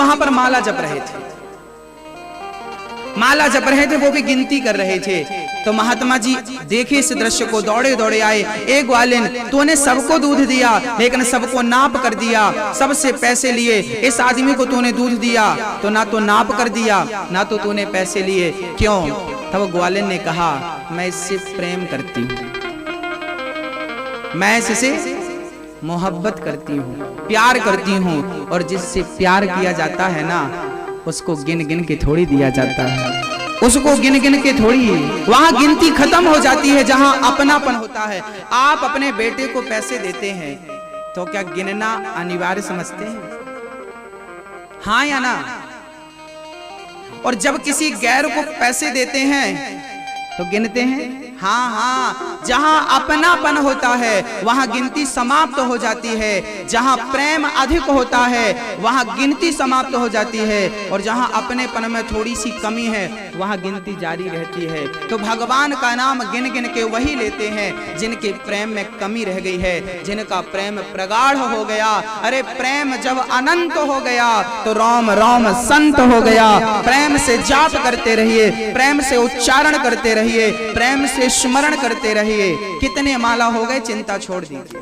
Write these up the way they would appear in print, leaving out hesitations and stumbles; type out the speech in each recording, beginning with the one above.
वहां पर माला जप रहे थे, माला जप रहे थे, वो भी गिनती कर रहे थे। तो महात्मा जी देखे इस दृश्य को, दौड़े दौड़े आए। ए ग्वालिन, तूने सबको दूध दिया लेकिन सबको नाप कर दिया, सबसे पैसे लिए। इस आदमी को तूने दूध दिया तो ना तो नाप कर दिया ना तो तूने पैसे लिए, क्यों? तब ग्वालिन ने कहा, मैं इससे प्रेम करती हूँ, मैं इससे मोहब्बत करती हूँ, प्यार करती हूँ। और जिससे प्यार किया जाता है ना, उसको गिन गिन के थोड़ी दिया जाता है, उसको गिन गिन के थोड़ी। वहां गिनती खत्म हो जाती है जहां अपनापन होता है। आप अपने बेटे को पैसे देते हैं तो क्या गिनना अनिवार्य समझते हैं? हाँ या ना? और जब किसी गैर को पैसे देते हैं तो गिनते हैं? हाँ हाँ। जहां अपनापन होता है वहां गिनती समाप्त हो जाती है, जहां प्रेम अधिक होता है वहां गिनती समाप्त हो जाती है, और जहां अपनेपन में थोड़ी सी कमी है वहां गिनती जारी रहती है। तो भगवान का नाम गिन गिन के वही लेते हैं जिनके प्रेम में कमी रह गई है, जिनका प्रेम प्रगाढ़ हो गया। अरे प्रेम जब अनंत हो गया तो राम राम संत हो गया। प्रेम से जाप करते रहिए, प्रेम से उच्चारण करते रहिए, प्रेम से स्मरण करते रहिए। कितने माला हो गए, चिंता छोड़ दीजिए।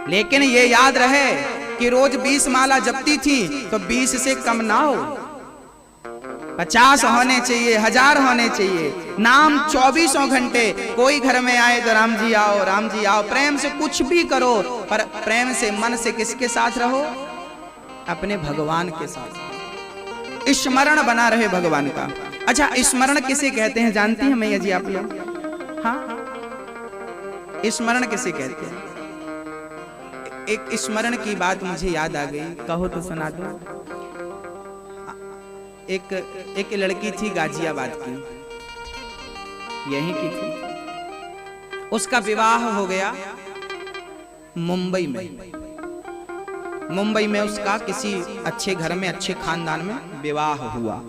लेकिन ये याद रहे कि रोज 20 माला जपती थी तो 20 से कम ना हो, 50 होने चाहिए, 1000 होने चाहिए। नाम 24 घंटे। कोई घर में आए तो राम जी आओ, राम जी आओ। प्रेम से कुछ भी करो, पर प्रेम से मन से किसके साथ रहो? अपने भगवान के साथ। स्मरण बना रहे भगवान का। अच्छा, स्मरण किसे कहते हैं जानती हैं मैया जी आप लोग? हाँ, स्मरण किसे कहते हैं? एक स्मरण की बात मुझे याद आ गई, कहो तो सुना दो। एक लड़की थी गाजियाबाद की, यहीं की थी। उसका विवाह हो गया मुंबई में। मुंबई में उसका किसी अच्छे घर में, अच्छे खानदान में विवाह हुआ।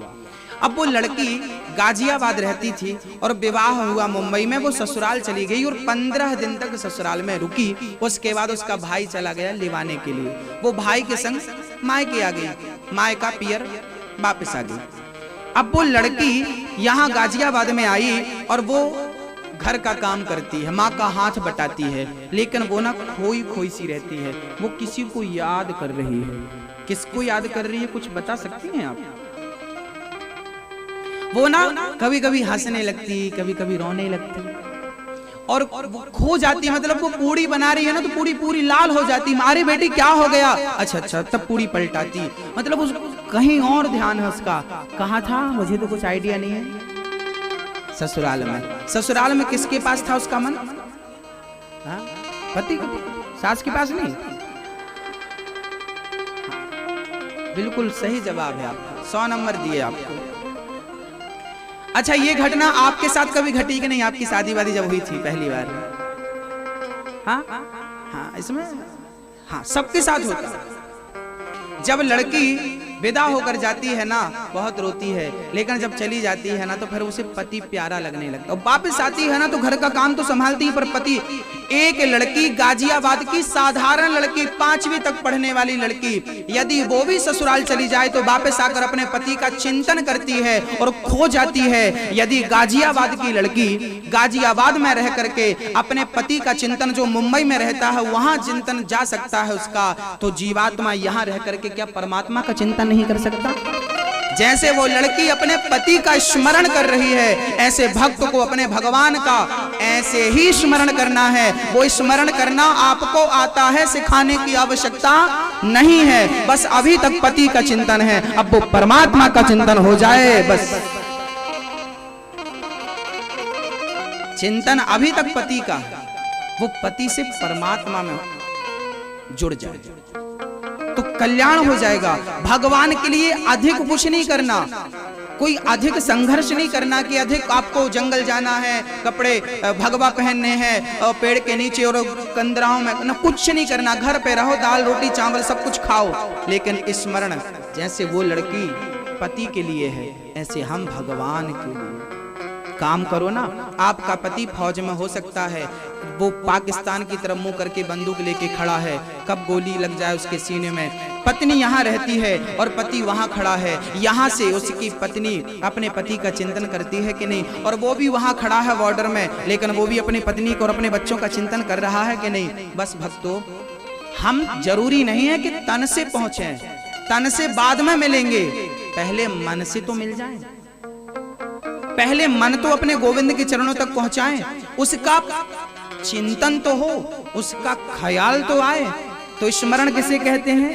अब वो लड़की गाजियाबाद रहती थी और विवाह हुआ मुंबई में। वो ससुराल चली गई और 15 दिन तक ससुराल में रुकी। उसके बाद उसका भाई चला गया लिवाने के लिए। वो भाई के संग मायके आ गई, मायका पियर वापस आ गई। अब वो लड़की यहाँ गाजियाबाद में आई और वो घर का काम करती है, माँ का हाथ बटाती है, लेकिन वो ना खोई खोई सी रहती है। वो किसी को याद कर रही है। किसको याद कर रही है, कुछ बता सकती हैं आप? वो ना कभी कभी हंसने लगती, कभी कभी रोने लगती, और वो खो जाती। मतलब वो पूड़ी बना रही है ना तो पूड़ी पूरी लाल हो जाती। अरे बेटी क्या हो गया? अच्छा अच्छा, तब पूड़ी पलटाती। मतलब उसको कहीं और ध्यान है उसका। कहाँ था मुझे तो कुछ आइडिया नहीं है। ससुराल में। ससुराल में किसके पास था उसका मन? हाँ? पति के, सास के पास नहीं। बिल्कुल सही जवाब है आपका, 100 नंबर दिए आपको। अच्छा, ये घटना आपके साथ कभी घटी कि नहीं? आपकी शादी वादी जब हुई थी पहली बार? हाँ हाँ, इसमें हाँ सबके साथ होता। जब लड़की विदा होकर जाती है ना, बहुत रोती है, लेकिन जब चली जाती है ना तो फिर उसे पति प्यारा लगने लगता। और वापस आती है ना तो घर का काम तो संभालती है, पर पति। एक लड़की गाजियाबाद की साधारण लड़की, 5वीं तक पढ़ने वाली लड़की, यदि वो भी ससुराल चली जाए तो वापस आकर अपने पति का चिंतन करती है और खो जाती है। यदि गाजियाबाद की लड़की गाजियाबाद में रह करके अपने पति का चिंतन, जो मुंबई में रहता है वहां चिंतन जा सकता है उसका, तो जीवात्मा यहाँ रह करके क्या परमात्मा का चिंतन नहीं कर सकता? जैसे वो लड़की अपने पति का स्मरण कर रही है, ऐसे भक्त को अपने भगवान का ऐसे ही स्मरण करना है। वो स्मरण करना आपको आता है, सिखाने की आवश्यकता नहीं है। बस अभी तक पति का चिंतन है, अब वो परमात्मा का चिंतन हो जाए। बस चिंतन अभी तक पति का है, वो पति से परमात्मा में जुड़ जाए तो कल्याण हो जाएगा। भगवान के लिए अधिक कुछ नहीं करना, कोई अधिक संघर्ष नहीं करना कि अधिक आपको जंगल जाना है, कपड़े भगवा पहनने हैं और पेड़ के नीचे और कंदराओं में ना, कुछ नहीं करना। घर पे रहो, दाल रोटी चावल सब कुछ खाओ, लेकिन स्मरण जैसे वो लड़की पति के लिए है, ऐसे हम भगवान के लिए। काम करो ना। आपका पति फौज में हो सकता है, वो पाकिस्तान की तरफ मुंह करके बंदूक लेके खड़ा है, कब गोली लग जाए उसके सीने में। पत्नी यहाँ रहती है और पति वहाँ खड़ा है, यहाँ से उसकी पत्नी अपने पति का चिंतन करती है कि नहीं, और वो भी वहाँ खड़ा है बॉर्डर में, लेकिन वो भी अपनी पत्नी को और अपने बच्चों का चिंतन कर रहा है कि नहीं। बस भक्तों, हम जरूरी नहीं है कि तन से पहुंचे, तन से बाद में मिलेंगे, पहले मन से तो मिल जाए, पहले मन तो अपने गोविंद के चरणों तक पहुंचाएं, उसका चिंतन तो हो, उसका ख्याल तो आए। तो स्मरण किसे कहते हैं?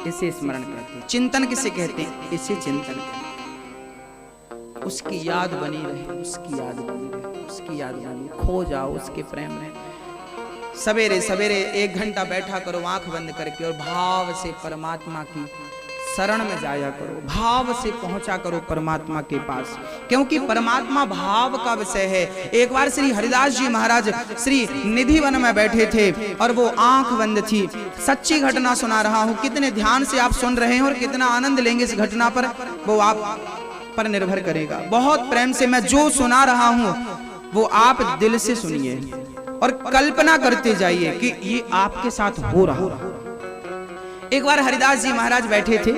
इसे स्मरण कहते हैं। चिंतन किसे कहते हैं? इसे चिंतन कहते हैं। उसकी याद बनी रहे, उसकी याद बनी रहे, उसकी याद बनी, खो जाओ उसके प्रेम में। सवेरे सवेरे 1 घंटा बैठा करो आंख बंद करके और भाव से परमात्मा की शरण में जाया करो, भाव से पहुंचा करो परमात्मा के पास, क्योंकि परमात्मा भाव का विषय है। एक बार श्री हरिदास जी महाराज श्री निधि वन में बैठे थे और वो आंख बंद थी। सच्ची घटना सुना रहा हूँ, कितने ध्यान से आप सुन रहे हैं और कितना आनंद लेंगे इस घटना पर, वो आप पर निर्भर करेगा। बहुत प्रेम से मैं जो सुना रहा हूँ वो आप दिल से सुनिए और कल्पना करते जाइए कि ये आपके साथ हो रहा। एक बार हरिदास जी महाराज बैठे थे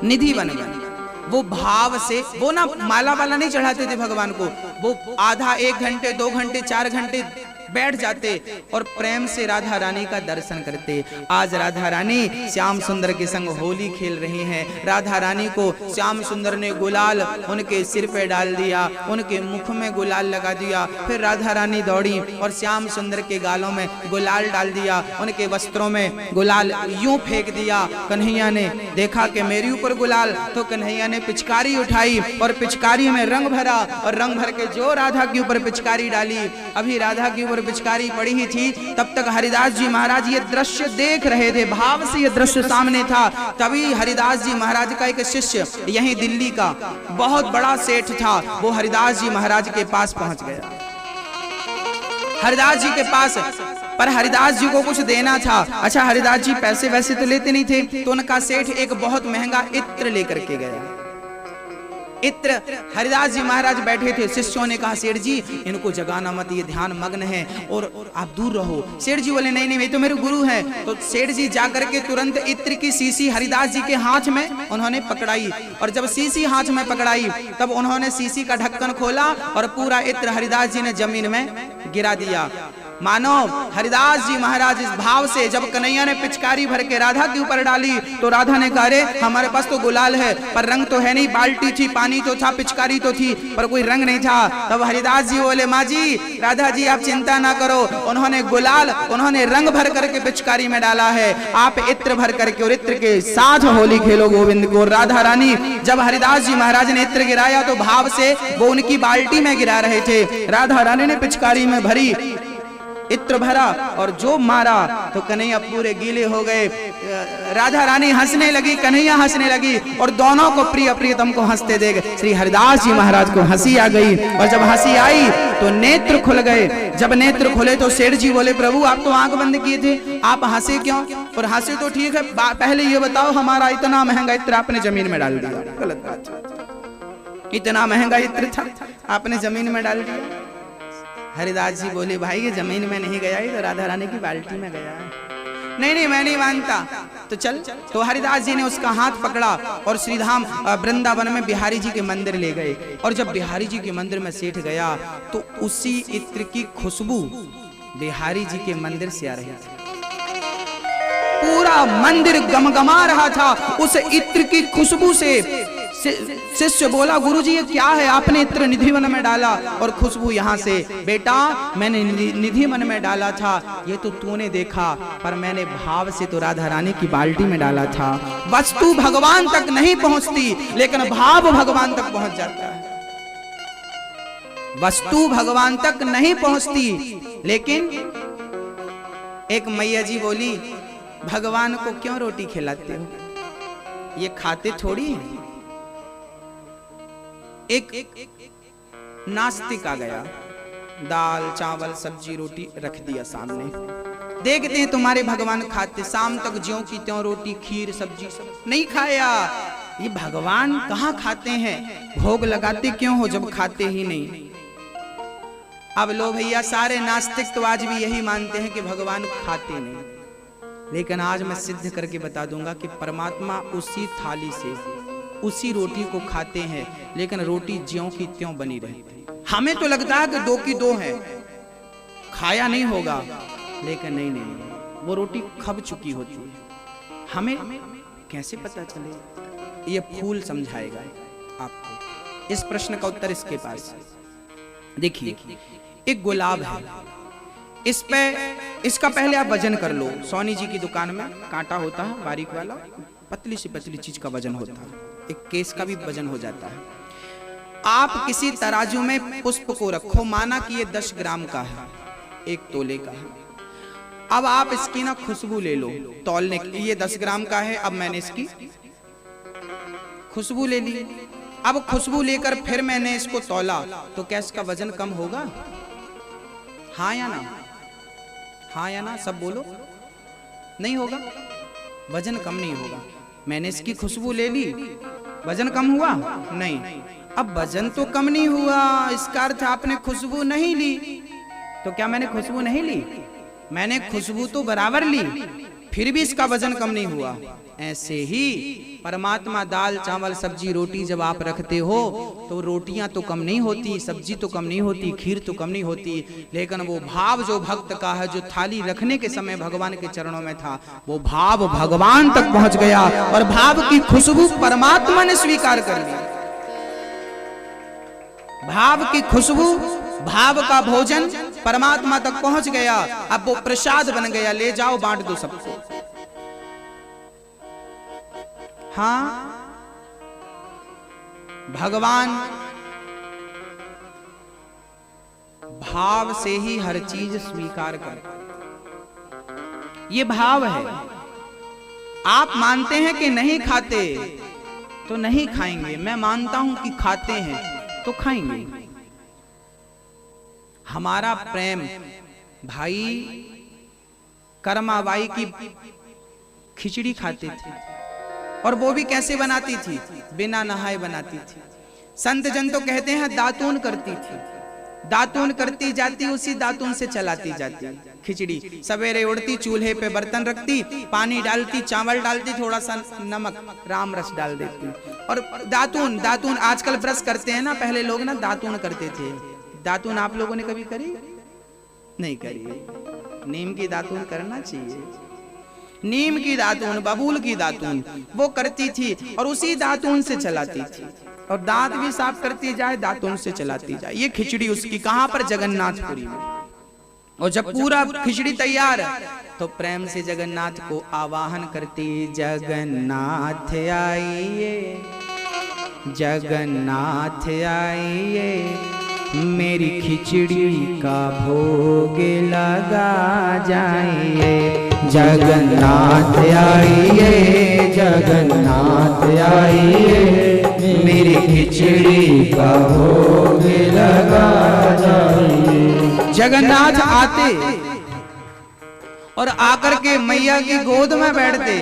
निधि वन में, वो भाव से, वो ना माला वाला नहीं चढ़ाते थे भगवान को, वो आधा 1 घंटे 2 घंटे 4 घंटे बैठ जाते और प्रेम से राधा रानी का दर्शन करते। आज राधा रानी श्याम सुंदर के संग होली खेल रही हैं। राधा रानी को श्याम सुंदर ने गुलाल उनके सिर पे डाल दिया, उनके मुख में गुलाल लगा दिया, फिर राधा रानी दौड़ी और श्याम सुंदर के गालों में गुलाल डाल दिया, उनके वस्त्रों में गुलाल यूं फेंक दिया। कन्हैया ने देखा कि मेरे ऊपर गुलाल, तो कन्हैया ने पिचकारी उठाई और पिचकारी में रंग भरा और रंग भर के जो राधा के ऊपर पिचकारी डाली, अभी राधा के ऊपर पिचकारी पड़ी ही थी, तब तक हरिदास जी महाराज ये दृश्य देख रहे थे, भाव से ये दृश्य सामने था। तभी हरिदास जी महाराज का एक शिष्य यहीं दिल्ली का बहुत बड़ा सेठ था, वो हरिदास जी महाराज के पास पहुंच गया। हरिदास जी के पास, पर हरिदास जी को कुछ देना था। अच्छा, हरिदास जी पैसे वैसे तो लेते नहीं थे, तो उनका सेठ एक बहुत महंगा इत्र लेकर के गया। इत्र, हरिदास जी महाराज बैठे थे, शिष्यों ने कहा सेठ जी इनको जगाना मत, ये ध्यान मग्न है और आप दूर रहो। सेठ जी बोले नहीं नहीं, ये तो मेरे गुरु हैं। तो सेठ जी जाकर के तुरंत इत्र की शीशी हरिदास जी के हाथ में उन्होंने पकड़ाई, और जब शीशी हाथ में पकड़ाई तब उन्होंने शीशी का ढक्कन खोला और पूरा इत्र हरिदास जी ने जमीन में गिरा दिया। मानो हरिदास जी महाराज इस भाव से, जब कन्हैया ने पिचकारी भर के राधा के ऊपर डाली तो राधा ने कहा अरे हमारे पास तो गुलाल है पर रंग तो है नहीं, बाल्टी थी, पानी तो था, पिचकारी तो थी पर कोई रंग नहीं था। तब हरिदास जी बोले माँ जी, राधा जी आप चिंता ना करो, उन्होंने गुलाल, उन्होंने रंग भर करके पिचकारी में डाला है, आप इत्र भर करके और इत्र के साथ होली खेलो गोविंद को। राधा रानी, जब हरिदास जी महाराज ने इत्र गिराया तो भाव से वो उनकी बाल्टी में गिरा रहे थे, राधा रानी ने पिचकारी में भरी, इत्र भरा और जो मारा तो कन्हैया पूरे गीले हो गए। राधा रानी हंसने लगी, कन्हैया हंसने लगी और दोनों को प्रिय प्रियतम को हंसते देख श्री हरिदास जी महाराज को हंसी आ गई। और जब हंसी आई तो नेत्र खुल गए। जब नेत्र खुले तो सेठ जी बोले प्रभु आप तो आंख बंद किए थे, आप हंसे क्यों? और हंसे तो ठीक है, पहले ये बताओ हमारा इतना महंगा इत्र आपने जमीन में डाल दिया। गलत बात, इतना महंगा इत्र था आपने जमीन में डाल दिया। हरिदास जी बोले भाई ये जमीन में नहीं गया, ये तो राधा रानी की बाल्टी में गया है। नहीं नहीं मैं नहीं मानता, तो चल। तो हरिदास जी ने उसका हाथ पकड़ा और श्रीधाम वृंदावन में बिहारी जी के मंदिर ले गए। और जब बिहारी जी के मंदिर में सेठ गया तो उसी इत्र की खुशबू बिहारी जी के मंदिर से आ रही थी। पूरा मंदिर गमगमा रहा था उस इत्र की खुशबू से। शिष्य बोला गुरुजी ये क्या है, आपने इत्र निधि वन में डाला और खुशबू यहाँ से। बेटा मैंने निधि वन में डाला था, ये तो तूने देखा, पर मैंने भाव से तो राधा रानी की बाल्टी में डाला था। वस्तु भगवान तक नहीं पहुंचती लेकिन भाव भगवान तक पहुंच जाता है। वस्तु भगवान तक नहीं पहुंचती लेकिन एक मैया जी बोली भगवान को क्यों रोटी खिलाते हो, ये खाते थोड़ी है। एक नास्तिक आ गया, दाल चावल सब्जी रोटी रख दिया सामने, देखते हैं तुम्हारे भगवान खाते, शाम तक ज्यों की त्यों रोटी खीर सब्जी सब नहीं खाया। ये भगवान कहाँ खाते हैं, भोग लगाते क्यों हो जब खाते ही नहीं। अब लो भैया, सारे नास्तिक तो आज भी यही मानते हैं कि भगवान खाते नहीं, लेकिन आज मैं सिद्ध करके बता दूंगा कि परमात्मा उसी थाली से उसी रोटी को खाते हैं, लेकिन रोटी ज्यों की त्यों बनी रहती। हमें तो लगता है कि दो की दो है, खाया नहीं होगा, लेकिन नहीं, वो रोटी खब चुकी होती है। हमें कैसे पता चले? ये फूल समझाएगा आपको। इस प्रश्न का उत्तर इसके पास। देखिए, एक गुलाब है, इस पे इसका पहले आप वजन कर लो। सोनी जी की दुकान में कांटा होता है बारीक वाला, पतली सी पतली चीज का वजन होता है, एक केस का भी वजन हो जाता है। आप किसी तराजू में पुष्प को रखो, माना कि ये 10 ग्राम का है, 1 तोले का है। अब आप इसकी ना खुशबू ले लो तौलने के लिए। ये 10 ग्राम का है, अब मैंने इसकी खुशबू ले ली। अब खुशबू लेकर फिर मैंने इसको तौला, तो क्या इसका वजन कम होगा? हाँ या ना? हाँ या ना? सब बोलो। नहीं होगा, वजन कम नहीं होगा। मैंने इसकी खुशबू ले ली, वजन कम हुआ? नहीं। अब वजन तो कम नहीं हुआ, इसका अर्थ आपने खुशबू नहीं ली। तो क्या मैंने खुशबू नहीं ली? मैंने खुशबू तो बराबर ली, फिर भी इसका वजन कम नहीं हुआ। ऐसे ही परमात्मा दाल चावल सब्जी रोटी जब आप रखते हो तो रोटियां तो कम नहीं होती, सब्जी तो कम नहीं होती, खीर तो कम नहीं होती, लेकिन वो भाव जो भक्त का है, जो थाली रखने के समय भगवान के चरणों में था, वो भाव भगवान तक पहुंच गया और भाव की खुशबू परमात्मा ने स्वीकार कर ली। भाव की खुशबू, भाव का भोजन परमात्मा तक पहुंच गया। अब वो प्रसाद बन गया, ले जाओ बांट दो सबको। हाँ, भगवान भाव से ही हर चीज स्वीकार करता। ये भाव है। आप मानते हैं कि नहीं खाते तो नहीं खाएंगे, मैं मानता हूं कि खाते हैं तो खाएंगे। हमारा प्रेम, भाई कर्माबाई की खिचड़ी खाते थे, और वो भी कैसे बनाती थी? बिना नहाए बनाती थी। संत जन तो कहते हैं दातून करती थी, दातून करती जाती, उसी दातून से चलाती जाती खिचड़ी। सवेरे उड़ती, चूल्हे पे बर्तन रखती, पानी डालती, चावल डालती, थोड़ा सा नमक राम रस डाल देती, और दातून दातून। आजकल ब्रश करते हैं ना, पहले लोग ना दातून करते थे। दातून आप लोगों ने कभी करी? नहीं करी। नीम की दातून करना चाहिए। नीम की दातून, बबूल की दातून वो करती थी और उसी दातून से चलाती थी, और दांत भी साफ करती जाए, दातून से चलाती जाए। ये खिचड़ी उसकी कहां पर? जगन्नाथपुरी में। और जब पूरा खिचड़ी तैयार तो प्रेम से जगन्नाथ को आवाहन करती, जगन्नाथ आइए, जगन्नाथ आइए, मेरी खिचड़ी का भोग लगा जाइए। जगन्नाथ आइए, जगन्नाथ आइए, मेरी खिचड़ी का भोग लगा जाइए। जगन्नाथ आते और आकर के मैया की गोद में बैठते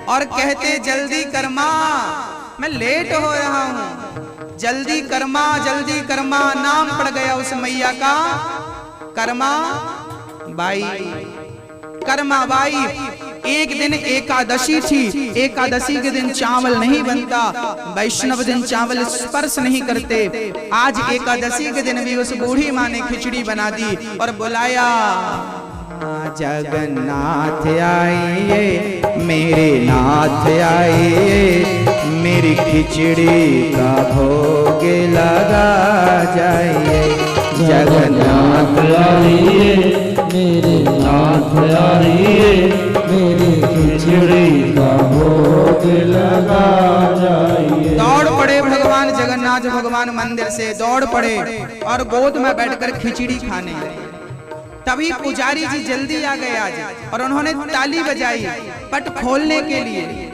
और कहते, जल्दी कर्मा, मैं लेट हो रहा हूं, जल्दी कर्मा, जल्दी कर्मा। नाम पड़ गया उस मैया का कर्मा बाई, कर्मा बाई। एक दिन एकादशी थी, एकादशी के दिन चावल नहीं बनता, वैष्णव दिन चावल स्पर्श नहीं करते। आज एकादशी के दिन भी उस बूढ़ी माँ ने खिचड़ी बना दी और बुलाया, जगन्नाथ आइए, मेरे नाथ आइए, मेरी खिचड़ी का भोग लगा जाइए। जगन्नाथ आइए, मेरे नाथ आइए, मेरी खिचड़ी का भोग लगा जाइए। दौड़ पड़े भगवान जगन्नाथ, भगवान मंदिर से दौड़ पड़े और गोद में बैठकर खिचड़ी खाने लगे। तभी पुजारी जी जल्दी आ गए आज, और उन्होंने ताली बजाई पट खोलने के लिए।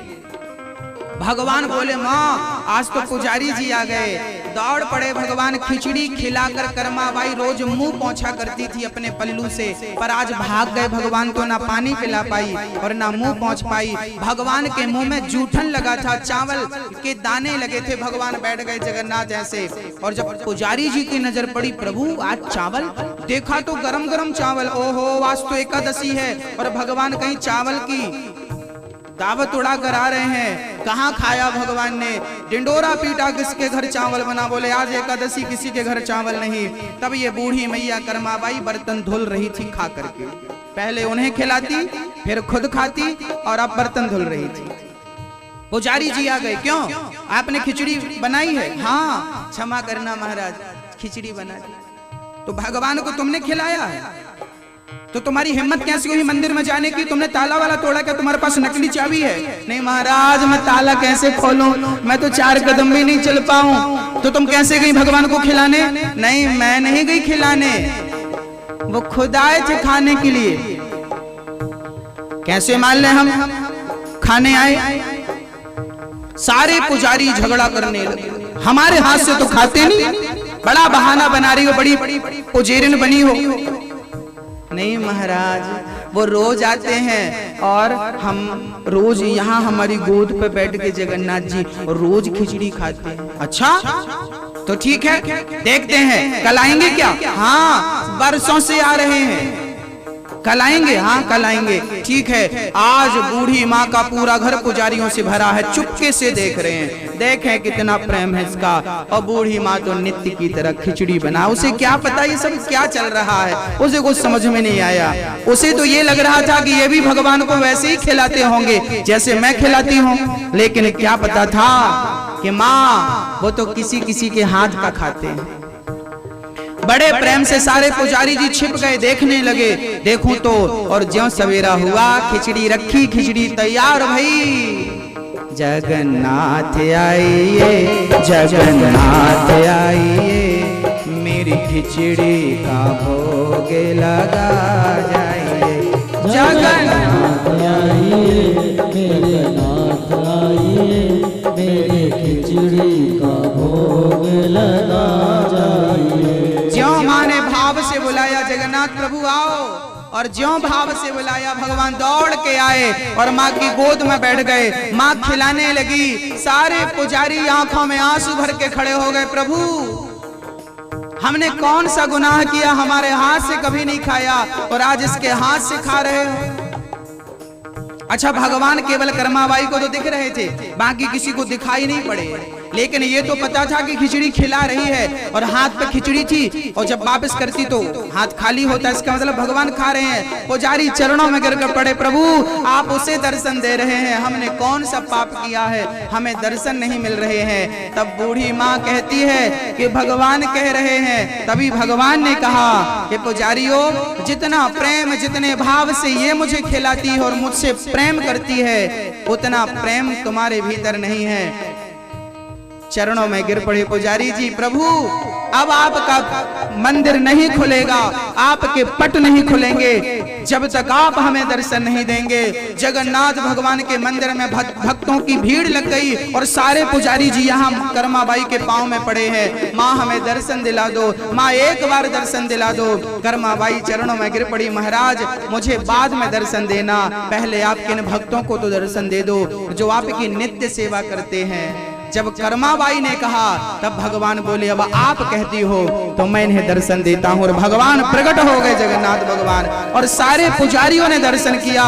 भगवान बोले, माँ आज तो पुजारी जी आ गए, दौड़ पड़े भगवान। खिचड़ी खिलाकर कर्माबाई रोज मुंह पोंछा करती थी अपने पल्लू से, पर आज भाग गए भगवान को, ना पानी पिला पाई और ना मुंह पोंछ पाई। भगवान के मुंह में जूठन लगा था, चावल के दाने लगे थे। भगवान बैठ गए जगन्नाथ ऐसे, और जब पुजारी जी की नजर पड़ी, प्रभु आज चावल, देखा तो गरम गरम चावल। ओहो, आज तो एकादशी है और भगवान कहीं चावल की दावत उड़ा कर आ रहे हैं। कहाँ खाया भगवान ने, डिंडोरा पीटा, किसके घर चावल बना। बोले आज एकादशी, किसी के घर चावल नहीं। तब ये बूढ़ी मैया कर्माबाई बर्तन धुल रही थी खा करके। पहले उन्हें खिलाती, फिर खुद खाती, और अब बर्तन धुल रही थी। पुजारी जी आ गए, क्यों आपने खिचड़ी बनाई है? हाँ, क्षमा करना महाराज, खिचड़ी बना दी। तो भगवान को तुमने खिलाया है, तो तुम्हारी हिम्मत कैसी हुई मंदिर में जाने की? तुमने ताला वाला तोड़ा, क्या तुम्हारे पास नकली चाबी है? नहीं महाराज, मैं ताला कैसे खोलूं, मैं तो 4 कदम भी नहीं चल पाऊं। तो तुम कैसे गई भगवान को खिलाने? नहीं, मैं नहीं गई खिलाने, वो खुद आए थे खाने के लिए। कैसे मान ले हम खाने आए? सारे पुजारी झगड़ा करने लगे, हमारे हाथ से तो खाते नहीं, बड़ा बहाना बना रही हो, बड़ी पुजेरिन बनी हो। नहीं महाराज, वो रोज आते हैं और हम रोज यहाँ हमारी गोद पे बैठ के जगन्नाथ जी और रोज खिचड़ी खाते हैं। अच्छा, तो ठीक है, देखते हैं कल आएंगे क्या? हाँ, बरसों से आ रहे हैं, कल आएंगे। हाँ कल आएंगे, ठीक है। आज बूढ़ी माँ का पूरा घर पुजारियों से भरा है, चुपके से देख रहे हैं, देखें कितना प्रेम है इसका। और बूढ़ी माँ तो नित्य की तरह खिचड़ी बना, उसे क्या पता ये सब क्या चल रहा है, उसे कुछ समझ में नहीं आया। उसे तो ये लग रहा था कि ये भी भगवान को वैसे ही खिलाते होंगे जैसे मैं खिलाती हूँ, लेकिन क्या पता था कि माँ वो तो किसी किसी के हाथ का खाते हैं। बड़े प्रेम से सारे पुजारी जी छिप गए, देखने लगे। देखूं तो और ज्यों सवेरा हुआ, खिचड़ी रखी, खिचड़ी तैयार भई। जगन्नाथ आइए, जगन्नाथ आइए, मेरी खिचड़ी का भोग लगा जाइए। जगन्नाथ आइए, मेरे नाथ आइए, मेरी खिचड़ी का भोग लगा जाइए। ज्यों माँ ने भाव से बुलाया, जगन्नाथ प्रभु आओ, और ज्यों भाव से बुलाया, भगवान दौड़ के आए और माँ की गोद में बैठ गए। माँ खिलाने लगी, सारे पुजारी आंखों में आंसू भर के खड़े हो गए। प्रभु, हमने कौन सा गुनाह किया, हमारे हाथ से कभी नहीं खाया और आज इसके हाथ से खा रहे हो? अच्छा, भगवान केवल कर्माबाई को तो दिख रहे थे, बाकी किसी को दिखाई नहीं पड़े, लेकिन ये तो पता था कि खिचड़ी खिला रही है और हाथ पे खिचड़ी थी, और जब वापस करती तो हाथ खाली होता, इसका मतलब भगवान खा रहे हैं। पुजारी चरणों में गिरकर पड़े, प्रभु आप उसे दर्शन दे रहे हैं, हमने कौन सा पाप किया है, हमें दर्शन नहीं मिल रहे हैं। तब बूढ़ी माँ कहती है कि भगवान कह रहे हैं। तभी भगवान ने कहा कि पुजारियों, जितना प्रेम, जितने भाव से ये मुझे खिलाती है और मुझसे प्रेम करती है, उतना प्रेम तुम्हारे भीतर नहीं है। चरणों में गिर पड़े पुजारी जी, प्रभु अब आपका मंदिर नहीं खुलेगा, आपके पट नहीं खुलेंगे जब तक आप हमें दर्शन नहीं देंगे। जगन्नाथ भगवान के मंदिर में भक्तों की भीड़ लग गई और सारे पुजारी जी यहाँ कर्माबाई के पांव में पड़े हैं। माँ हमें दर्शन दिला दो, माँ एक बार दर्शन दिला दो। कर्माबाई चरणों में गिर पड़ी, महाराज मुझे बाद में दर्शन देना, पहले आपके इन भक्तों को तो दर्शन दे दो जो आपकी नित्य सेवा करते हैं। जब कर्माबाई ने कहा तब भगवान बोले, अब आप कहती हो तो मैं इन्हें दर्शन देता हूँ। और भगवान प्रकट हो गए, जगन्नाथ भगवान, और सारे पुजारियों ने दर्शन किया।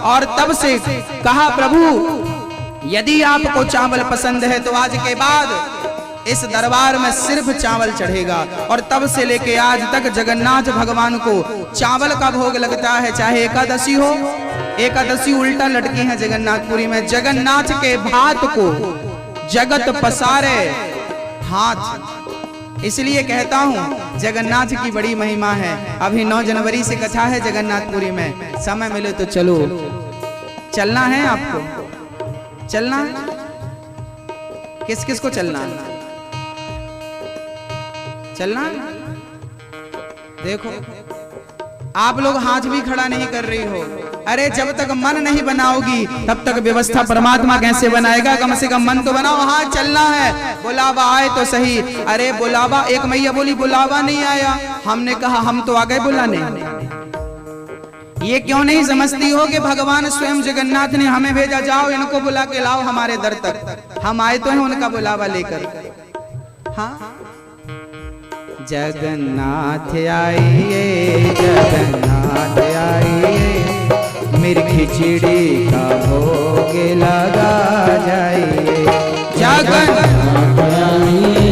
और तब से कहा, प्रभु यदि आपको चावल पसंद है तो आज के बाद इस दरबार में सिर्फ चावल चढ़ेगा। और तब से लेके आज तक जगन्नाथ भगवान को चावल का भोग लगता है, चाहे एकादशी हो। एकादशी उल्टा लटकी है जगन्नाथपुरी में। जगन्नाथ के भात को जगत पसारे हाथ, इसलिए कहता हूँ जगन्नाथ की बड़ी महिमा है। अभी 9 जनवरी से कथा है जगन्नाथपुरी में, समय मिले तो चलो। चलना है आपको? चलना? किस किस को चलना? चलना? देखो आप लोग हाथ भी खड़ा नहीं कर रही हो, अरे जब तक मन नहीं बनाओगी तब तक व्यवस्था परमात्मा कैसे बनाएगा? कम से कम मन तो बनाओ, हाँ चलना है, बुलावा आए तो सही। अरे बुलावा, एक मैया बोली बुलावा नहीं आया, हमने कहा हम तो आ गए बुलाने। ये क्यों नहीं समझती हो कि भगवान स्वयं जगन्नाथ ने हमें भेजा, जाओ इनको बुला के लाओ हमारे दर तक। हम आए तो हैं उनका बुलावा लेकर। हाँ, जगन्नाथ आइए, जगन्नाथ आइए, मेरी खिचड़ी का भोग लगा जाइए। जगन्नाथ आइए,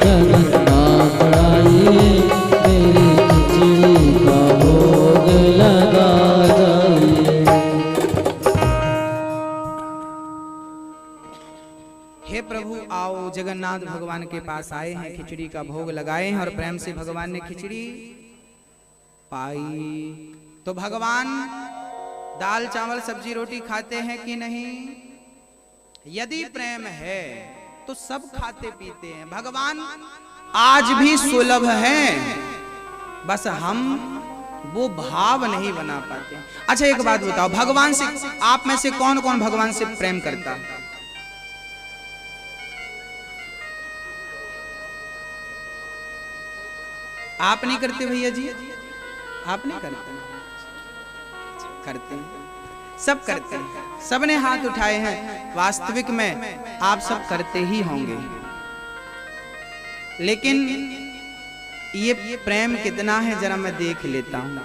जगन्नाथ आइए, मेरी खिचड़ी का भोग लगा जाइए। हे प्रभु आओ, जगन्नाथ भगवान के पास आए हैं, खिचड़ी का भोग लगाए हैं और प्रेम से भगवान ने खिचड़ी पाई। तो भगवान दाल चावल सब्जी रोटी खाते हैं कि नहीं? यदि प्रेम है तो सब खाते पीते हैं। भगवान आज भी सुलभ हैं, बस हम वो भाव नहीं बना पाते। अच्छा एक बात बताओ, भगवान से आप में से कौन कौन भगवान से प्रेम करता है? आप नहीं करते भैया जी? आप नहीं करते? करते हैं, सब करते हैं, सबने हाथ उठाए हैं। वास्तविक में आप सब करते ही होंगे, लेकिन ये प्रेम कितना है जरा मैं देख लेता हूं।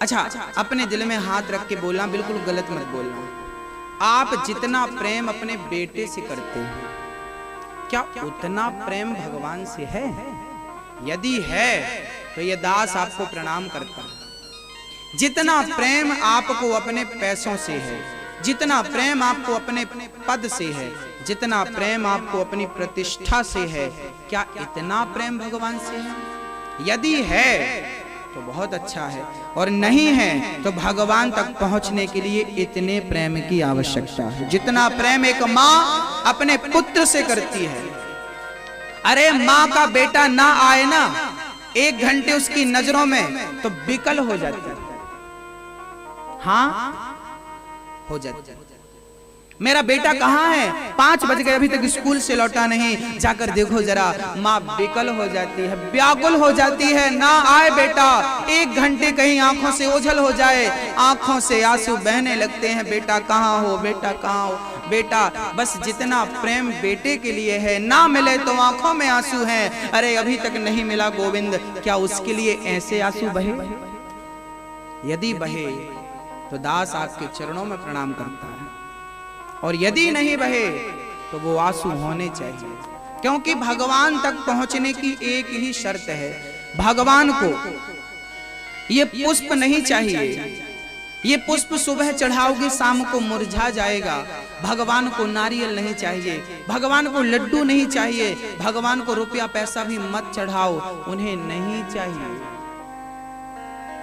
अच्छा, अपने दिल में हाथ रख के बोलना, बिल्कुल गलत मत बोलना। आप जितना प्रेम अपने बेटे से करते हैं, क्या उतना प्रेम भगवान से है? यदि है तो ये दास आपको प्रणाम करता है। जितना प्रेम आपको अपने पैसों से है, जितना प्रेम आपको अपने पद से है, जितना प्रेम आपको अपनी प्रतिष्ठा से है, क्या इतना प्रेम भगवान से है? यदि है तो बहुत अच्छा है, और नहीं है तो भगवान तक पहुंचने के लिए इतने प्रेम की आवश्यकता है जितना प्रेम एक माँ अपने पुत्र से करती है। अरे माँ का बेटा ना आए ना 1 घंटे उसकी नजरों में तो विकल हो जाता है। हाँ हो जाता है। मेरा बेटा कहाँ है? 5 बज गए, अभी तक स्कूल से लौटा नहीं, जाकर देखो जरा। माँ विकल हो जाती है, व्याकुल हो जाती है, ना आए बेटा। 1 घंटे कहीं आंखों से ओझल हो जाए, आंखों से आंसू बहने लगते हैं। बेटा कहाँ हो, बेटा कहाँ हो? बेटा बस जितना प्रेम बेटे के लिए है, ना मिले तो आंखों में आंसू हैं। अरे अभी तक नहीं मिला गोविंद, क्या उसके लिए ऐसे आंसू बहे? यदि बहे तो दास आपके चरणों में प्रणाम करता है, और यदि नहीं बहे तो वो आंसू होने चाहिए। क्योंकि भगवान तक पहुंचने की एक ही शर्त है, भगवान को ये पुष्प नहीं चाहिए। ये पुष्प सुबह चढ़ाओगे शाम को मुरझा जाएगा। भगवान को नारियल नहीं चाहिए, भगवान को लड्डू नहीं चाहिए, भगवान को रुपया पैसा भी मत चढ़ाओ, उन्हें नहीं चाहिए।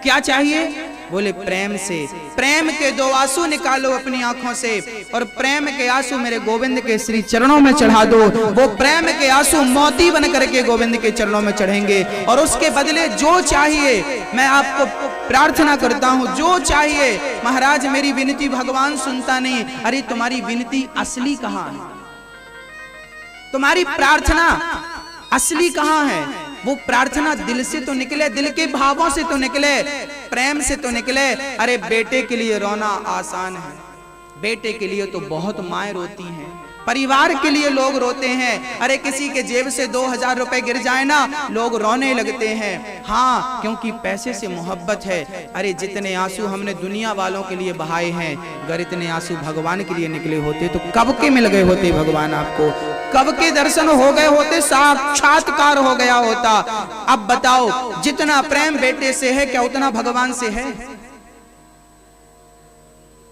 क्या चाहिए? बोले प्रेम से। प्रेम के 2 आंसू निकालो अपनी आंखों से, और प्रेम के आंसू मेरे गोविंद के श्री चरणों में चढ़ा दो। वो प्रेम के आंसू मोती बन करके गोविंद के चरणों में चढ़ेंगे, और उसके बदले जो चाहिए मैं आपको प्रार्थना करता हूं, जो चाहिए। महाराज मेरी विनती भगवान सुनता नहीं। अरे तुम्हारी विनती असली कहां है? तुम्हारी प्रार्थना असली कहां है? वो प्रार्थना दिल से तो निकले, दिल के भावों से तो निकले, प्रेम से तो निकले। अरे बेटे के लिए रोना आसान है, बेटे के लिए तो बहुत माएं रोती हैं, परिवार के लिए लोग रोते हैं। अरे किसी के जेब से 2000 रुपए गिर जाए ना, लोग रोने लगते हैं। हाँ, क्योंकि पैसे से मोहब्बत है। अरे जितने आंसू हमने दुनिया वालों के लिए बहाए हैं, अगर इतने आंसू भगवान के लिए निकले होते तो कब के मिल गए होते भगवान आपको, कब के दर्शन हो गए होते, साक्षात्कार हो गया होता। अब बताओ, जितना प्रेम बेटे से है, क्या उतना भगवान से है?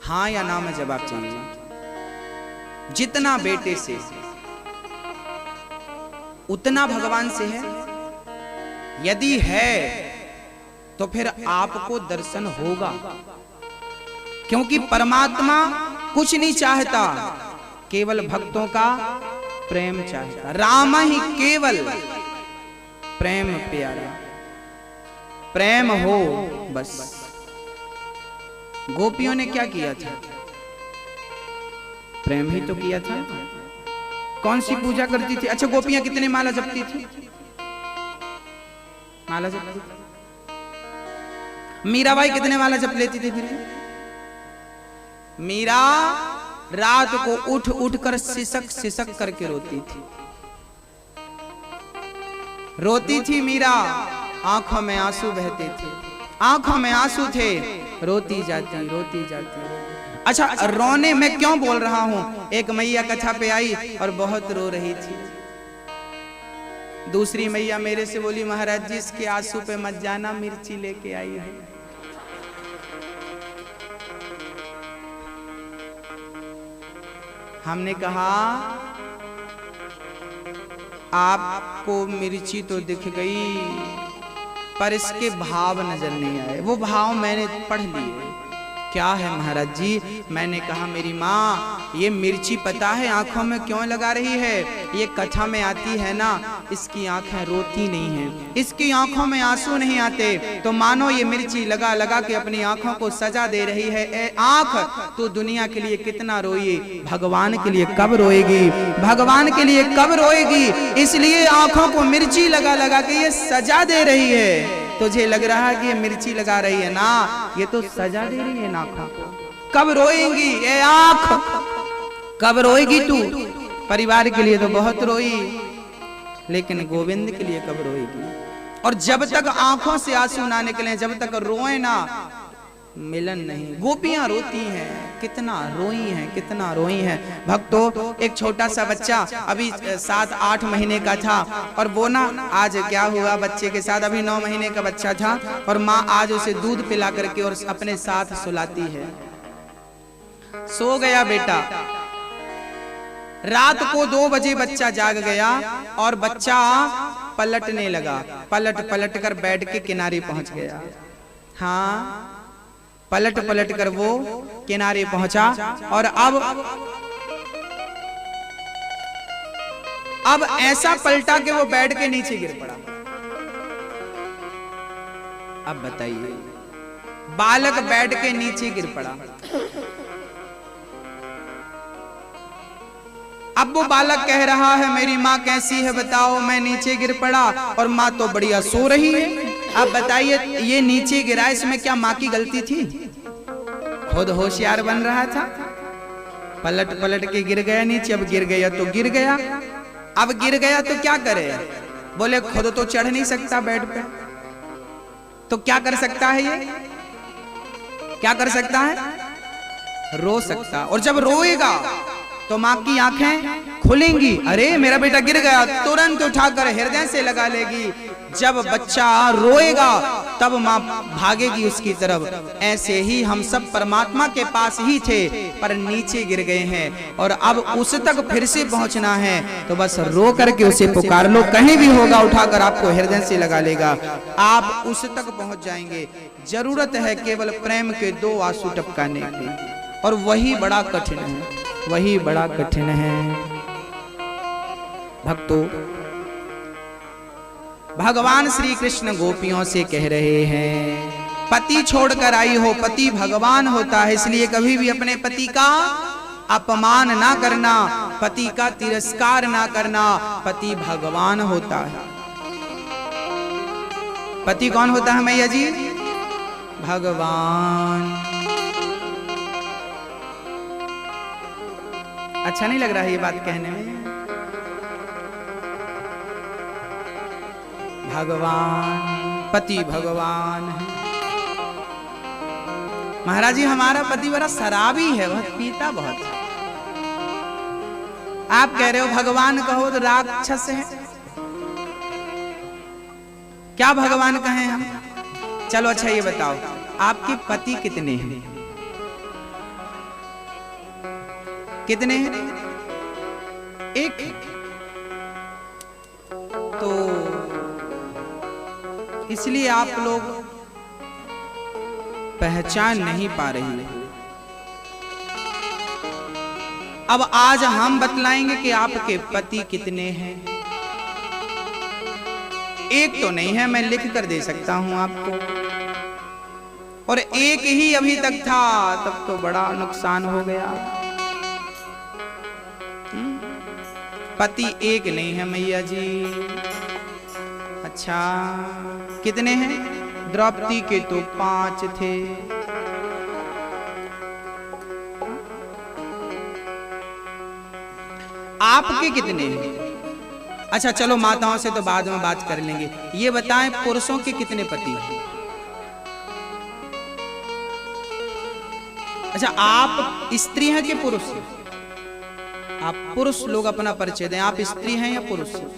हाँ या ना में जवाब चाहिए। जितना बेटे से उतना भगवान से है? यदि है तो फिर आपको दर्शन होगा, क्योंकि परमात्मा कुछ नहीं चाहता, केवल भक्तों का प्रेम चाहता। राम ही केवल प्रेम प्यारा, प्रेम हो बस। गोपियों ने क्या किया था? प्रेम ही तो किया था। कौन सी पूजा करती थी? अच्छा, गोपियां कितने माला जपती थी? माला जपती थी। मीराबाई कितने माला जप लेती थी? फिर मीरा रात को उठ उठ कर सिसक सिसक करके रोती थी। रोती थी मीरा, आंखों में आंसू बहते थे, आंखों में आंसू थे, रोती जाती रोती जाती। अच्छा, रोने में क्यों बोल रहा हूं? एक मैया कथा पे आई और बहुत रो रही थी। दूसरी मैया मेरे से बोली, महाराज जी इसके आंसू पे मत जाना, मिर्ची लेके आई है। हमने कहा आपको मिर्ची तो दिख गई, पर इसके भाव नजर नहीं आए। वो भाव मैंने पढ़ लिए। क्या है महाराज जी? मैंने कहा मेरी माँ, ये मिर्ची पता है आंखों में क्यों लगा रही है? ये कथा में आती है ना, इसकी आंखें रोती नहीं हैं, इसकी आंखों में आंसू नहीं आते, तो मानो ये मिर्ची लगा लगा के अपनी आंखों को सजा दे रही है। ए आंख, तू दुनिया के लिए कितना रोई, भगवान के लिए कब रोएगी? भगवान के लिए कब रोएगी? इसलिए आंखों को मिर्ची लगा लगा के ये सजा दे रही है। तुझे लग रहा है कि ये मिर्ची लगा रही है ना, ये तो सजा दे रही है ना आंखों को। कब रोएगी ये आंख? कब रोएगी तू? परिवार के लिए तो बहुत रोई, लेकिन गोविंद के लिए कब रोएगी? और जब तक आंखों से आंसू ना निकले, जब तक रोए ना, मिलन नहीं। गोपियां रोती हैं, कितना रोई हैं, कितना रोई हैं। भक्तों, एक छोटा सा बच्चा अभी 7-8 महीने का था, और वो ना आज क्या हुआ बच्चे के साथ, अभी 9 महीने का बच्चा था, और माँ आज उसे दूध पिला करके और अपने साथ सुलाती है। सो गया बेटा। रात को 2 बजे बच्चा जाग गया और बच्चा पलटने लगा। पलट पलट कर बेड के किनारे पहुंच गया। हाँ, पलट पलट कर वो किनारे पहुंचा, और अब ऐसा पलटा कि वो बेड के नीचे गिर पड़ा। अब बताइए, बालक बेड के नीचे गिर पड़ा। अब वो बालक कह रहा है मेरी माँ कैसी है बताओ, मैं नीचे गिर पड़ा और माँ तो बढ़िया सो रही है। अब बताइए, ये नीचे गिरा, इसमें क्या माँ की गलती थी? खुद होशियार बन रहा था, पलट पलट के गिर गया नीचे। अब गिर गया तो गिर गया, अब गिर गया तो क्या करे? बोले खुद तो चढ़ नहीं सकता बेड पे, तो क्या कर सकता है? ये क्या कर सकता है? रो सकता। और जब रोएगा तो माँ की आंखें खुलेंगी, अरे मेरा बेटा गिर गया, तुरंत उठाकर हृदय से लगा लेगी। जब बच्चा रोएगा तब माँ भागेगी उसकी तरफ। ऐसे ही हम सब परमात्मा के पास ही थे, पर नीचे गिर गए हैं, और अब उस तक फिर से पहुंचना है, तो बस रो करके उसे पुकार लो, कहीं भी होगा उठाकर आपको हृदय से लगा लेगा, आप उस तक पहुंच जाएंगे। जरूरत है केवल प्रेम के 2 आंसू टपकाने की, और वही बड़ा कठिन है, वही बड़ा कठिन है। भक्तों, भगवान श्री कृष्ण गोपियों से कह रहे हैं, पति छोड़कर आई हो, पति भगवान होता है, इसलिए कभी भी अपने पति का अपमान ना करना, पति का तिरस्कार ना करना। पति भगवान होता है। पति कौन होता है मैया जी? भगवान। अच्छा नहीं लग रहा है ये बात कहने में? भगवान, पति भगवान है। महाराज जी, हमारा पति बड़ा शराबी है, बहुत पीता बहुत है। आप कह रहे हो भगवान कहो तो राक्षस है। क्या भगवान कहें हम? चलो अच्छा ये बताओ, आपके पति कितने हैं? कितने हैं? एक। तो इसलिए आप लोग पहचान नहीं पा रही हो। अब आज हम बतलाएंगे कि आपके पति कितने हैं। एक तो नहीं है, मैं लिख कर दे सकता हूं आपको, और एक ही अभी तक था, तब तो बड़ा नुकसान हो गया। पति एक नहीं है मैया जी। अच्छा कितने हैं? द्रौपदी के तो 5 थे। आपके कितने हैं? अच्छा चलो माताओं से तो बाद में बात कर लेंगे। ये बताएं पुरुषों के कितने पति हैं? अच्छा आप स्त्री हैं कि पुरुष हैं? आप पुरुष लोग अपना परिचय दें, आप स्त्री हैं या पुरुष हैं?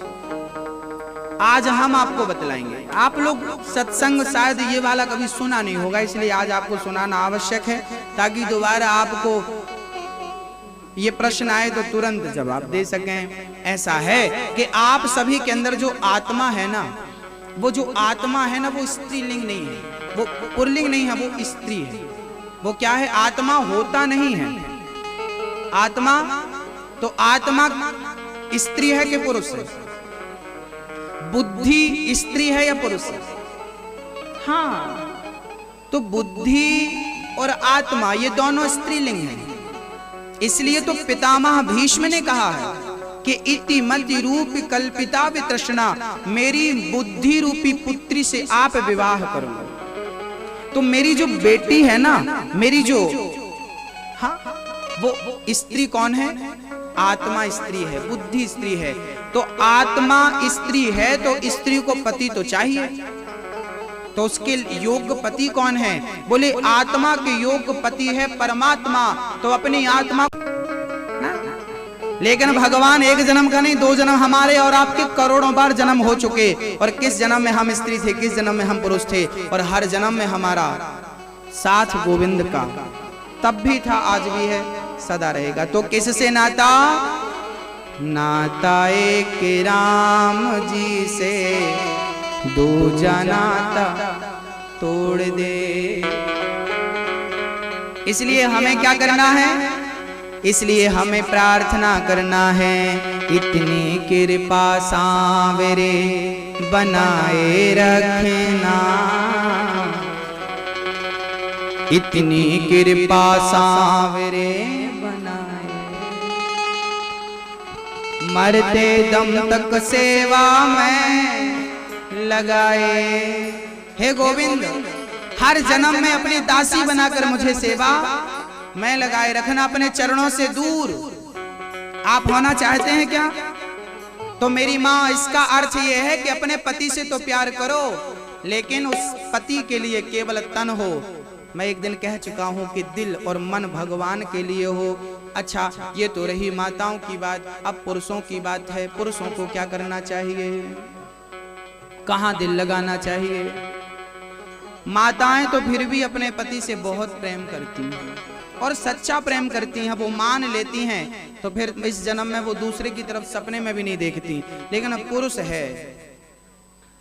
आज हम आपको बतलाएंगे। आप लोग सत्संग शायद ये वाला कभी सुना नहीं होगा, इसलिए आज आपको सुनाना आवश्यक है, ताकि दोबारा आपको ये प्रश्न आए तो तुरंत जवाब दे सकें। ऐसा है कि आप सभी के अंदर जो आत्मा है ना, वो जो आत्मा है ना, वो स्त्रीलिंग नहीं है, वो पुल्लिंग नहीं है, वो स्त्री है। वो क्या है? आत्मा होता नहीं है। आत्मा तो आत्मा स्त्री है कि पुरुष है? बुद्धि स्त्री है या पुरुष है? हाँ, तो बुद्धि और आत्मा ये दोनों स्त्रीलिंग हैं। इसलिए तो पितामह भीष्म ने कहा है कि इति मति रूप कल्पिता वितृष्णा, मेरी बुद्धि रूपी पुत्री से आप विवाह करो। तो मेरी जो बेटी है ना, मेरी जो हाँ वो स्त्री कौन है? आत्मा स्त्री है, बुद्धि स्त्री है। तो आत्मा स्त्री है तो स्त्री को पति तो चाहिए। तो उसके योग्य पति कौन है? बोले आत्मा के योग्य पति है परमात्मा। तो अपनी आत्मा, लेकिन भगवान एक जन्म का नहीं, 2 जन्म हमारे और आपके करोड़ों बार जन्म हो चुके। और किस जन्म में हम स्त्री थे, किस जन्म में हम पुरुष थे, और हर जन्म में हमारा साथ गोविंद का तब भी था, आज भी है, सदा रहेगा। तो किससे नाता? नाता एक राम जी से, दूजा नाता तोड़ दे। इसलिए हमें क्या करना है? इसलिए हमें प्रार्थना करना है, इतनी कृपा सांवरे बनाए रखना, इतनी कृपा सांवरे बनाए, मरते दम तक सेवा में लगाए। हे गोविंद, हर जन्म में अपनी दासी बनाकर मुझे सेवा मैं लगाए रखना, अपने चरणों से दूर आप होना चाहते हैं क्या? तो मेरी माँ, इसका अर्थ यह है कि अपने पति से तो प्यार करो, लेकिन उस पति के लिए केवल तन हो। मैं एक दिन कह चुका हूं कि दिल और मन भगवान के लिए हो। अच्छा, ये तो रही माताओं की बात। अब पुरुषों की बात है। पुरुषों को क्या करना चाहिए? कहाँ दिल लगाना चाहिए? माताएं तो फिर भी अपने पति से बहुत प्रेम करती हैं और सच्चा प्रेम करती हैं, वो मान लेती हैं, तो फिर इस जन्म में वो दूसरे की तरफ सपने में भी नहीं देखती। लेकिन पुरुष है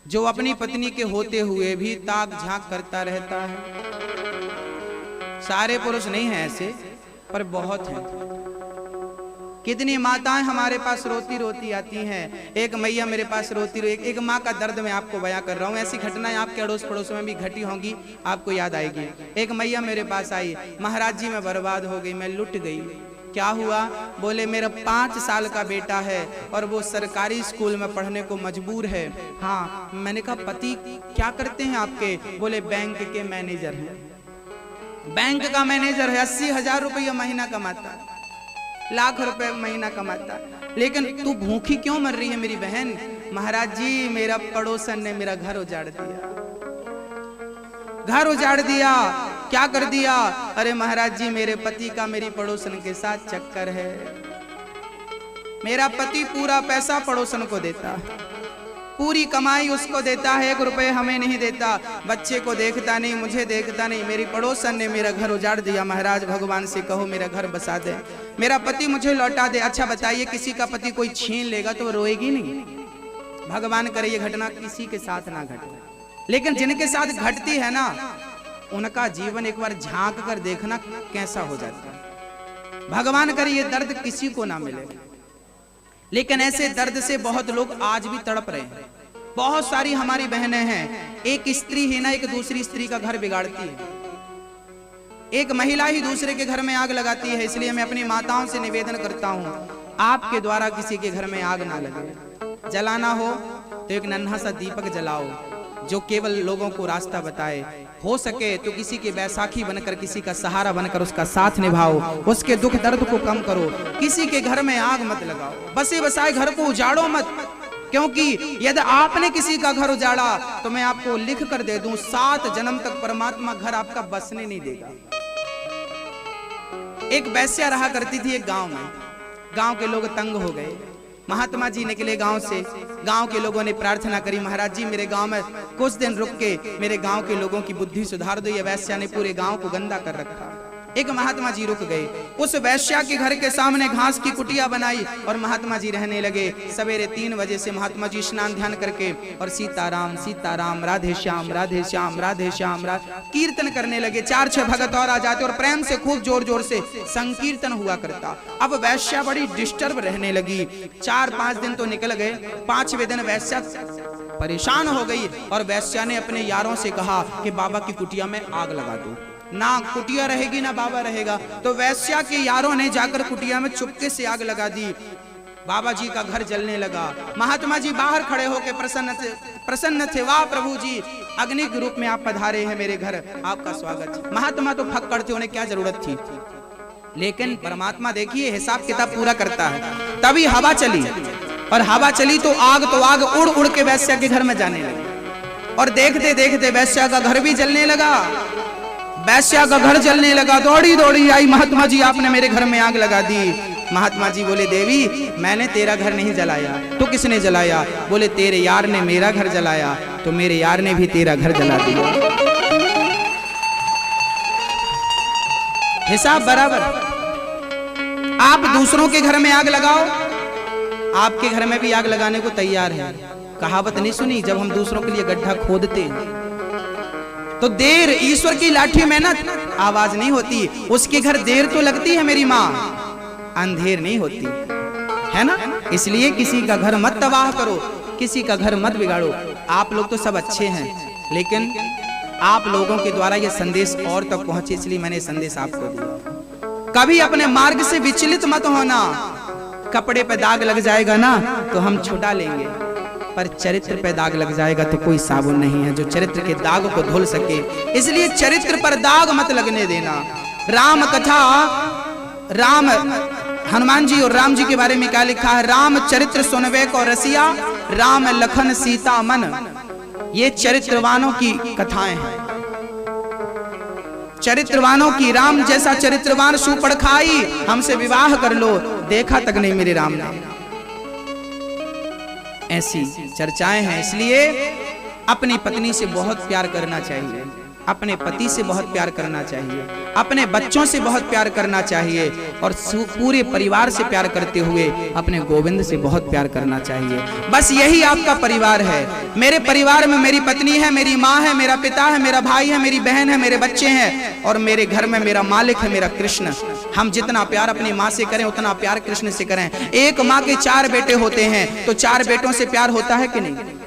जो अपनी पत्नी के होते हुए भी ताक झांक करता रहता है। सारे पुरुष नहीं हैं ऐसे, पर बहुत हैं। कितनी माताएं हमारे पास रोती रोती आती हैं। एक मैया मेरे पास रोती एक माँ का दर्द मैं आपको बयां कर रहा हूँ। ऐसी घटनाएं आपके अड़ोस पड़ोस में भी घटी होंगी, आपको याद आएगी। एक मैया मेरे पास आई, महाराज जी मैं बर्बाद हो गई, मैं लुट गई। क्या हुआ? बोले मेरा 5 साल का बेटा है और वो सरकारी स्कूल में पढ़ने को मजबूर है। हाँ, मैंने कहा पति क्या करते हैं आपके? बोले बैंक के मैनेजर हैं। बैंक का मैनेजर है, 80,000 रुपया महीना कमाता, लाख रुपए महीना कमाता। लेकिन तू भूखी क्यों मर रही है मेरी बहन? महाराज जी मेरा पड़ोसन ने मेरा घर उजाड़ दिया। घर उजाड़ दिया? क्या कर दिया? अरे महाराज जी मेरे पति का मेरी पड़ोसन के साथ चक्कर है। मेरा पति पूरा पैसा पड़ोसन को देता है, पूरी कमाई उसको देता है, 1 रुपए हमें नहीं देता। बच्चे को देखता नहीं, मुझे देखता नहीं। मेरी पड़ोसन ने मेरा घर उजाड़ दिया। महाराज भगवान से कहो मेरा घर बसा दे, मेरा पति मुझे लौटा दे। अच्छा बताइए, किसी का पति कोई छीन लेगा तो वो रोएगी नहीं? भगवान करे ये घटना किसी के साथ ना घटे, लेकिन जिनके साथ घटती है ना, उनका जीवन एक बार झांक कर देखना कैसा हो जाता है। भगवान करे ये दर्द किसी को ना मिले, लेकिन ऐसे दर्द से बहुत लोग आज भी तड़प रहे हैं। बहुत सारी हमारी बहनें हैं, एक स्त्री ही ना एक दूसरी स्त्री का घर बिगाड़ती है। एक महिला ही दूसरे के घर में आग लगाती है। इसलिए मैं अपनी माताओं से निवेदन करता हूँ, आपके द्वारा किसी के घर में आग ना लगे। जलाना हो तो एक नन्हा सा दीपक जलाओ जो केवल लोगों को रास्ता बताए। हो सके तो किसी की बैसाखी बनकर, किसी का सहारा बनकर उसका साथ निभाओ, उसके दुख दर्द को कम करो। किसी के घर में आग मत लगाओ, बसे बसाए घर को उजाड़ो मत, क्योंकि यदि आपने किसी का घर उजाड़ा तो मैं आपको लिख कर दे दूं, 7 जन्म तक परमात्मा घर आपका बसने नहीं देगा। एक वैश्या रहा करती थी एक गांव में। गांव के लोग तंग हो गए, महात्मा जी निकले गांव से। गांव के लोगों ने प्रार्थना करी, महाराज जी मेरे गांव में कुछ दिन रुक के मेरे गांव के लोगों की बुद्धि सुधार दो, ये वैश्या ने पूरे गांव को गंदा कर रखा। एक महात्मा जी रुक गए, उस वैश्या के घर के सामने घास की कुटिया बनाई और महात्मा जी रहने लगे। सवेरे 3 बजे से महात्मा जी स्नान ध्यान करके और सीताराम सीताराम, राधे श्याम राधे श्याम, राधे श्याम कीर्तन करने लगे। 4-6 भगत और आ जाते और प्रेम से खूब जोर जोर से संकीर्तन हुआ करता। अब वैश्या बड़ी डिस्टर्ब रहने लगी। 4-5 दिन तो निकल गए। 5वें दिन वैश्या परेशान हो गई और वैश्या ने अपने यारों से कहा कि बाबा की कुटिया में आग लगा दो, ना कुटिया रहेगी ना बाबा रहेगा। तो वैश्या के यारों ने जाकर कुटिया में चुपके से आग लगा दी। बाबा जी का घर जलने लगा। महात्मा जी बाहर खड़े होकर प्रसन्न थे, वाह प्रभु जी, अग्नि के रूप में आप पधारे हैं मेरे घर, आपका स्वागत। महात्मा तो फक्कड़ थे, उन्हें क्या जरूरत थी, लेकिन परमात्मा देखिए हिसाब किताब पूरा करता है। तभी हवा चली और हवा चली तो आग उड़ उड़ के वैश्या के घर में जाने लगी और देखते देखते वैश्या का घर भी जलने लगा। वैश्या का घर जलने लगा, दौड़ी दौड़ी आई, महात्मा जी आपने मेरे घर में आग लगा दी। महात्मा जी बोले, देवी मैंने तेरा घर नहीं जलाया, तो किसने जलाया? बोले तेरे यार ने मेरा घर जलाया, तो मेरे यार ने भी तेरा घर जला दिया। हिसाब बराबर। आप दूसरों के घर में आग लगाओ, आपके घर में भी आग लगाने को तैयार है। कहावत नहीं सुनी, जब हम दूसरों के लिए गड्ढा खोदते तो देर ईश्वर की लाठी मेहनत आवाज नहीं होती, उसके घर देर तो लगती है मेरी माँ, अंधेर नहीं होती है ना। इसलिए किसी का घर मत तबाह करो, किसी का घर मत बिगाड़ो। आप लोग तो सब अच्छे हैं, लेकिन आप लोगों के द्वारा ये संदेश और तक पहुंचे, इसलिए मैंने संदेश आपको दिया। कभी अपने मार्ग से विचलित मत होना। कपड़े पे दाग लग जाएगा ना तो हम छुटा लेंगे, पर चरित्र पे दाग लग जाएगा तो कोई साबुन नहीं है जो चरित्र के दाग को धुल सके। इसलिए चरित्र पर दाग मत लगने देना। राम कथा, राम हनुमान जी और राम जी के बारे में क्या लिखा है? राम चरित्र सुनवे को रसिया, राम लखन सीता मन। ये चरित्रवानों की कथाएं हैं, चरित्रवानों की। राम जैसा चरित्रवान सुपड़खाई, हमसे विवाह कर लो, देखा तक नहीं मेरे राम ने। ऐसी चर्चाएं हैं। इसलिए अपनी पत्नी से बहुत प्यार करना चाहिए, अपने पति से बहुत प्यार करना चाहिए, अपने बच्चों से बहुत प्यार करना चाहिए और पूरे परिवार से प्यार करते हुए अपने गोविंद से बहुत प्यार करना चाहिए। बस यही आपका परिवार है। मेरे परिवार में मेरी पत्नी है, मेरी माँ है, मेरा पिता है, मेरा भाई है, मेरी बहन है, मेरे बच्चे हैं और मेरे घर में मेरा मालिक है, मेरा कृष्ण। हम जितना प्यार अपनी माँ से करें उतना प्यार कृष्ण से करें। एक माँ के 4 बेटे होते हैं तो 4 बेटों से प्यार होता है कि नहीं?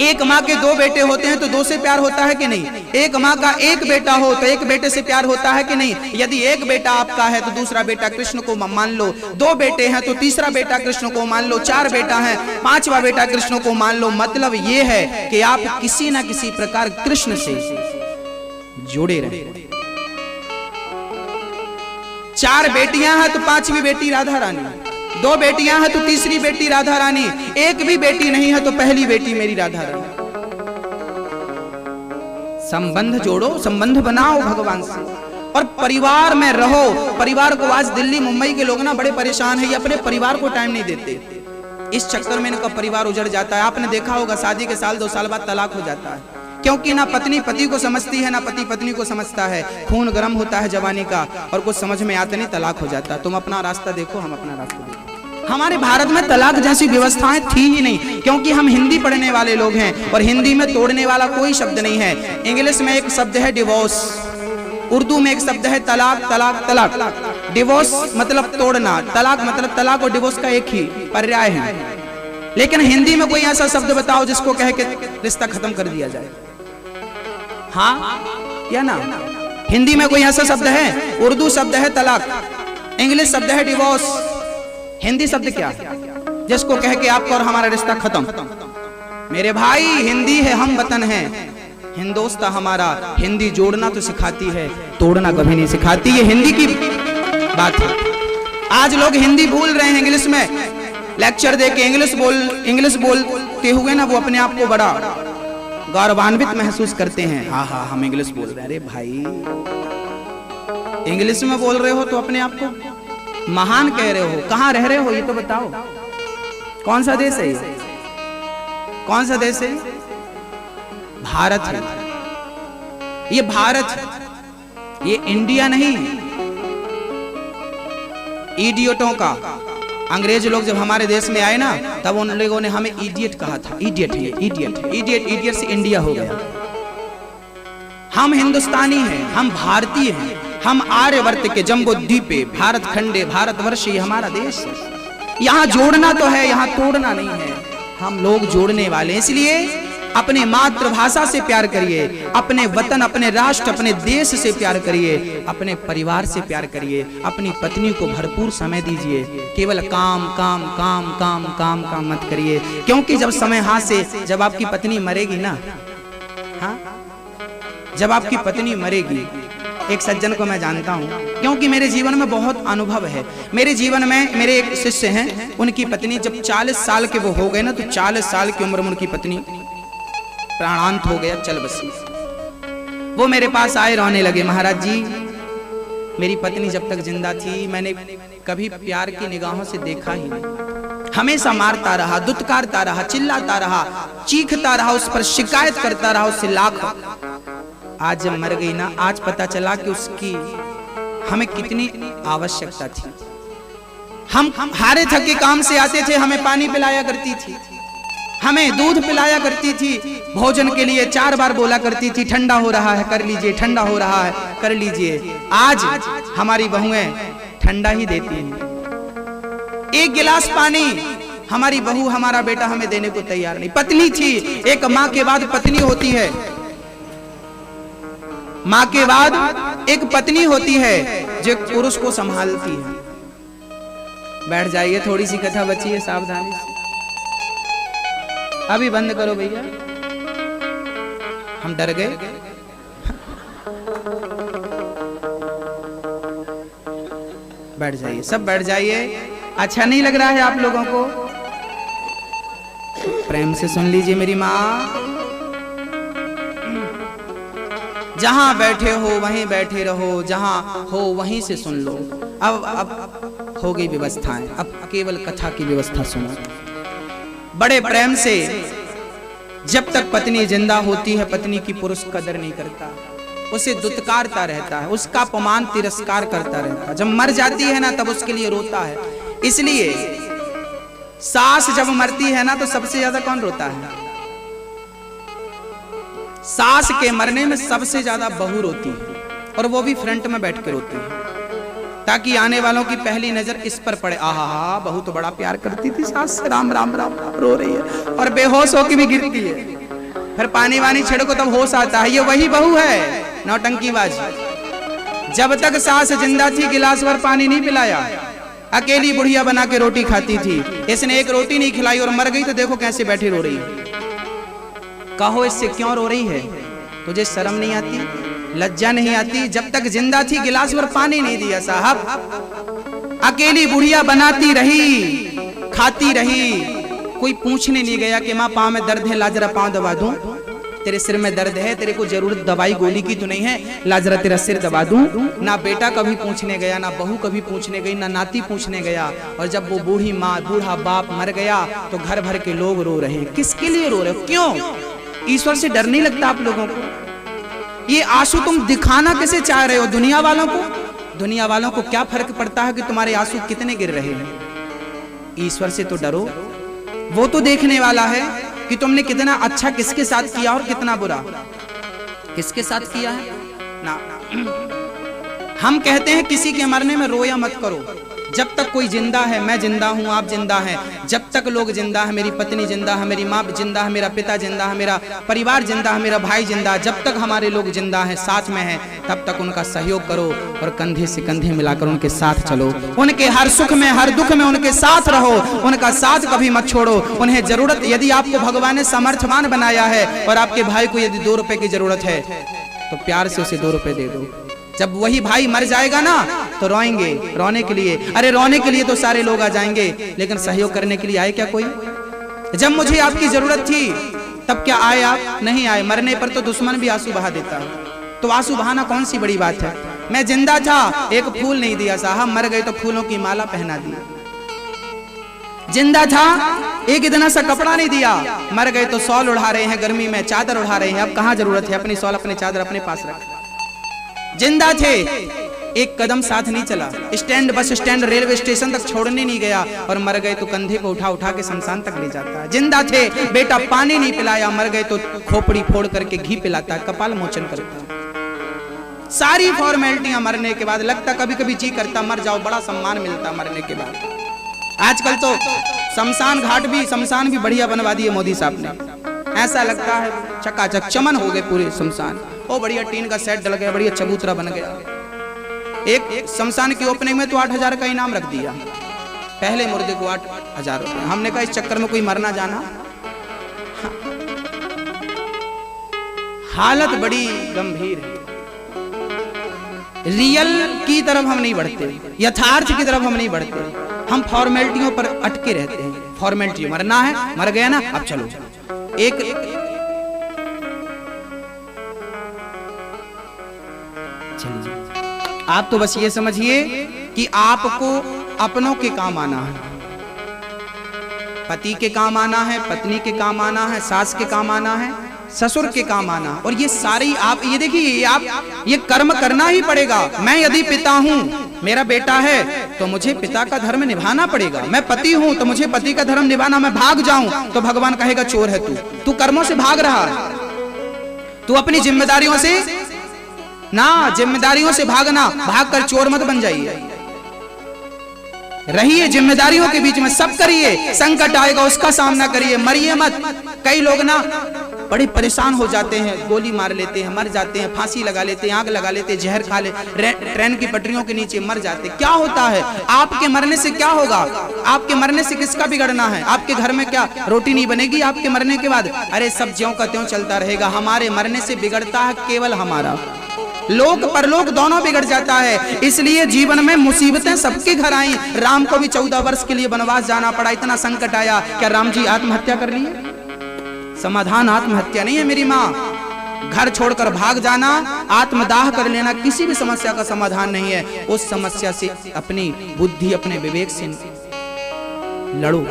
एक माँ के 2 बेटे होते हैं तो 2 से प्यार होता है कि नहीं? एक माँ का 1 बेटा हो तो 1 बेटे से प्यार होता है कि नहीं? यदि 1 बेटा आपका है तो दूसरा बेटा कृष्ण को मान लो, 2 बेटे हैं तो तीसरा बेटा कृष्ण को मान लो, 4 बेटा है 5वां बेटा कृष्ण को मान लो। मतलब ये है कि आप किसी ना किसी प्रकार कृष्ण से जुड़े रहे। 4 बेटियां हैं तो 5वीं बेटी राधा रानी, 2 बेटियां हैं तो तीसरी बेटी राधा रानी, 1 भी बेटी नहीं है तो पहली बेटी मेरी राधा रानी। संबंध जोड़ो, संबंध बनाओ भगवान से और परिवार में रहो। परिवार को आज दिल्ली मुंबई के लोग ना बड़े परेशान है, ये अपने परिवार को टाइम नहीं देते। इस चक्कर में इनका परिवार उजड़ जाता है। आपने देखा होगा शादी के 1-2 साल बाद तलाक हो जाता है, क्योंकि ना पत्नी पति को समझती है ना पति पत्नी को समझता है। खून गर्म होता है जवानी का और कुछ समझ में आता नहीं, तलाक हो जाता है। तुम अपना रास्ता देखो, हम अपना रास्ता देखो। हमारे भारत में तलाक जैसी व्यवस्थाएं थी ही नहीं, क्योंकि हम हिंदी पढ़ने वाले लोग हैं और हिंदी में तोड़ने वाला कोई शब्द नहीं है। इंग्लिश में एक शब्द है डिवोर्स, उर्दू में एक शब्द है तलाक। तलाक तलाक डिवोर्स मतलब तोड़ना, तलाक मतलब तलाक और डिवोर्स का एक ही पर्याय है। लेकिन हिंदी में कोई ऐसा शब्द बताओ जिसको कह के रिश्ता खत्म कर दिया जाए, हाँ या ना? हिंदी में कोई ऐसा शब्द है? उर्दू शब्द है तलाक, इंग्लिश शब्द है डिवोर्स, हिंदी शब्द क्या है जिसको कह के आपका और हमारा रिश्ता खत्म? मेरे भाई, हिंदी है, हम वतन है, हिंदोस्ता हमारा। हिंदी जोड़ना तो सिखाती है, तोड़ना कभी नहीं सिखाती। ये हिंदी की बात है। आज लोग हिंदी भूल रहे हैं, इंग्लिश में लेक्चर दे के इंग्लिश बोलते हुए ना वो अपने आप को बड़ा गौरवान्वित महसूस करते हैं। हाँ हाँ, हम इंग्लिश बोल रहे हैं। अरे भाई, इंग्लिश में बोल रहे हो तो अपने आप को महान कह रहे हो। कहाँ रह रहे हो ये तो बताओ? कौन सा देश है ये? कौन सा देश है? भारत है। ये भारत है, ये इंडिया नहीं। इडियटों का, अंग्रेज लोग जब हमारे देश में आए ना, तब उन लोगों ने हमें इडियट कहा था। इडियट है, इडियट से इंडिया हो गया। हम हिंदुस्तानी हैं, हम भारतीय हैं, हम आर्यवर्त के जम्बो द्वीपे, भारत खंडे, भारतवर्ष ये हमारा देश है। यहाँ जोड़ना तो है, यहाँ तोड़ना नहीं है। हम लोग जोड़ने वाले, इसलिए अपने मातृभाषा से प्यार करिए, अपने वतन, अपने राष्ट्र, अपने देश से प्यार करिए, अपने परिवार से प्यार करिए, अपनी पत्नी को भरपूर समय दीजिए। केवल काम काम काम काम काम काम मत करिए, क्योंकि जब समय हाथ से, जब आपकी पत्नी मरेगी ना, हाँ, जब आपकी पत्नी मरेगी, एक सज्जन को मैं जानता हूँ, क्योंकि मेरे जीवन में बहुत अनुभव है। मेरे जीवन में मेरे एक शिष्य हैं, उनकी पत्नी जब 40 साल के वो हो गए ना, तो 40 साल की उम्र में उनकी पत्नी प्राणांत हो गया, चल बसी। वो मेरे पास आए, रोने लगे, महाराज जी मेरी पत्नी जब तक जिंदा थी मैंने कभी प्यार की निगाहों से देखा ही नहीं। हमेशा मारता रहा, दुत्कारता रहा, चिल्लाता रहा, चीखता रहा, उस पर शिकायत करता रहा, उससे लाख। आज जब मर गई ना, आज पता चला कि उसकी हमें कितनी आवश्यकता थी। हम हारे थके काम से आते थे, हमें पानी पिलाया करती थी, हमें दूध पिलाया करती थी, भोजन के लिए 4 बार बोला करती थी, ठंडा हो रहा है कर लीजिए, ठंडा हो रहा है कर लीजिए। आज हमारी बहुएं ठंडा ही देती हैं। एक गिलास पानी हमारी बहू, हमारा बेटा हमें देने को तैयार नहीं। पत्नी थी, एक माँ के बाद पत्नी होती है, माँ के बाद एक पत्नी होती है जो पुरुष को संभालती है। बैठ जाइए, थोड़ी सी कथा बची है, सावधानी से। अभी बंद करो भैया, हम डर गए। बैठ जाइए, सब बैठ जाइए। अच्छा नहीं लग रहा है आप लोगों को? प्रेम से सुन लीजिए मेरी माँ। जहां बैठे हो वहीं बैठे रहो, जहां हो वहीं से सुन लो। अब हो गई व्यवस्थाएं, अब केवल कथा की व्यवस्था सुनो। बड़े प्रेम से जब तक पत्नी जिंदा होती है, पत्नी की पुरुष कदर नहीं करता, उसे दुत्कारता रहता है, उसका अपमान तिरस्कार करता रहता है। जब मर जाती है ना, तब उसके लिए रोता है। इसलिए सास जब मरती है ना, तो सबसे ज्यादा कौन रोता है? सास के मरने में सबसे ज्यादा बहू रोती है, और वो भी फ्रंट में बैठ के रोती है, ताकि आने वालों की पहली नजर इस पर पड़े। आहा, बहू तो बड़ा प्यार करती थी सास से, राम राम राम राम, रो रही है, और बेहोश होकर भी गिरती है। फिर पानी वानी छिड़को तब होश आता है, ये वही बहू है नौटंकीबाज। जब तक सास जिंदा थी, गिलास भर पानी नहीं पिलाया, अकेली बुढ़िया बना के रोटी खाती थी। इसने एक रोटी नहीं खिलाई और मर गई, तो देखो कैसे बैठी रो रही है। कहो इससे क्यों रो रही है? तुझे शर्म नहीं आती, लज्जा नहीं आती? जब तक जिंदा थी गिलास भर पानी नहीं दिया साहब, अकेली बुढ़िया बनाती रही, खाती रही, कोई पूछने नहीं गया कि माँ पाँव में दर्द है, ला जरा पाँव दबा दूं, तेरे सिर में दर्द है, तेरे को जरूरत दवाई गोली की तो नहीं है, ला जरा तेरा सिर दबा दूं। ना बेटा कभी पूछने गया, ना बहू कभी पूछने गई, ना नाती पूछने गया। और जब वो बूढ़ी माँ, बूढ़ा बाप मर गया, तो घर भर के लोग रो रहे हैं। किसके लिए रो रहे हो? क्यों? ईश्वर से डर नहीं लगता आप लोगों को? ये आंसू तुम दिखाना कैसे चाह रहे हो दुनिया वालों को? दुनिया वालों को क्या फर्क पड़ता है कि तुम्हारे आंसू कितने गिर रहे हैं? ईश्वर से तो डरो, वो तो देखने वाला है कि तुमने कितना अच्छा किसके साथ किया और कितना बुरा किसके साथ किया है ना। हम कहते हैं किसी के मरने में रोया मत करो, जब तक कोई जिंदा है, मैं जिंदा हूँ, आप जिंदा हैं, जब तक लोग जिंदा है, मेरी पत्नी जिंदा है, मेरी माँ जिंदा है, मेरा पिता जिंदा है, मेरा परिवार जिंदा है, मेरा भाई जिंदा है, जब तक हमारे लोग जिंदा हैं, साथ में हैं, तब तक उनका सहयोग करो और कंधे से कंधे मिलाकर उनके साथ चलो। उनके हर सुख में हर दुख में उनके साथ रहो, उनका साथ कभी मत छोड़ो। उन्हें जरूरत, यदि आपको भगवान ने समर्थवान बनाया है और आपके भाई को यदि 2 रुपए की जरूरत है तो प्यार से उसे 2 रुपए दे दो। जब वही भाई मर जाएगा ना तो रोएंगे, रोने के लिए, अरे रोने के लिए तो सारे लोग आ जाएंगे, लेकिन सहयोग करने के लिए आए क्या कोई? जब मुझे आपकी जरूरत थी तब क्या आए आप? नहीं आए। मरने पर तो दुश्मन भी आंसू बहा देता है, तो आंसू बहाना कौन सी बड़ी बात है? मैं जिंदा था, एक फूल नहीं दिया साहब, मर गए तो फूलों की माला पहना दी। जिंदा था, एक इतना सा कपड़ा नहीं दिया, मर गए तो शॉल उड़ा रहे हैं, गर्मी में चादर उड़ा रहे हैं। अब कहां जरूरत है? अपनी शॉल अपनी चादर अपने पास रख। जिंदा थे, एक कदम साथ नहीं चला, stand bus stand railway station तक छोड़ने नहीं गया, और मर गए तो कंधे पे उठा उठा के शमशान तक ले जाता है। जिंदा थे, बेटा पानी नहीं पिलाया, मर गए तो खोपड़ी फोड़ करके घी पिलाता है, कपाल मोचन करता है। सारी फॉर्मेलिटियां मरने के बाद। लगता कभी कभी जी करता मर जाओ, बड़ा सम्मान मिलता मरने के बाद। आजकल तो शमशान भी बढ़िया बनवा दिए मोदी साहब ने। ऐसा लगता है चकाचक चमन हो गए पूरे शमशान। ओ बढ़िया टीन का सेट डल गया, बढ़िया चबूतरा बन गया। एक शमशान की ओपनिंग में तो 8,000 का इनाम रख दिया, पहले मुर्दे को 8,000 रुपए। हमने कहा इस चक्कर में कोई मरना जाना। हालत बड़ी गंभीर है। रियल की तरफ हम नहीं बढ़ते, यथार्थ की तरफ हम नहीं बढ़ते, हम फॉर्मेलिटियों पर अटके रहते हैं। फॉर्मेलिटी, मरना है, मर गया ना, अब चलो। चलिए, आप तो बस ये समझिए कि आपको अपनों के काम आना है, पति के काम आना है, पत्नी के काम आना है, सास के काम आना है, ससुर के काम आना। और ये सारी आप ये देखिए, आप ये कर्म करना ही पड़ेगा। मैं यदि पिता हूं, मेरा बेटा है, तो मुझे पिता का धर्म निभाना पड़ेगा। मैं पति हूं तो मुझे पति का धर्म निभाना। मैं भाग जाऊं तो भगवान कहेगा चोर है तू कर्मों से भाग रहा है। तू अपनी जिम्मेदारियों से ना, जिम्मेदारियों से भागना, भागकर चोर मत बन जाइए। रहिए जिम्मेदारियों के बीच में, सब करिए, संकट आएगा उसका सामना करिए, मरिए मत। कई लोग ना बड़े परेशान हो जाते हैं, गोली मार लेते हैं, मर जाते हैं, फांसी लगा लेते हैं, आग लगा लेते हैं, जहर खा ले, ट्रेन की पटरियों के नीचे मर जाते। क्या होता है? आपके मरने से क्या होगा? आपके मरने से किसका बिगड़ना है? आपके घर में क्या रोटी नहीं बनेगी आपके मरने के बाद? अरे सब ज्यों का त्यों चलता रहेगा। हमारे मरने से बिगड़ता है केवल हमारा, लोक परलोक दोनों बिगड़ जाता है। इसलिए जीवन में मुसीबतें सबके घर आई। राम को भी 14 वर्ष के लिए वनवास जाना पड़ा, इतना संकट आया। क्या राम जी आत्महत्या कर लिए? समाधान आत्महत्या नहीं है मेरी माँ। घर छोड़कर भाग जाना, आत्मदाह कर लेना किसी भी समस्या का समाधान नहीं है। उस समस्या से अपनी बुद्धि, अपने विवेक से लड़ो,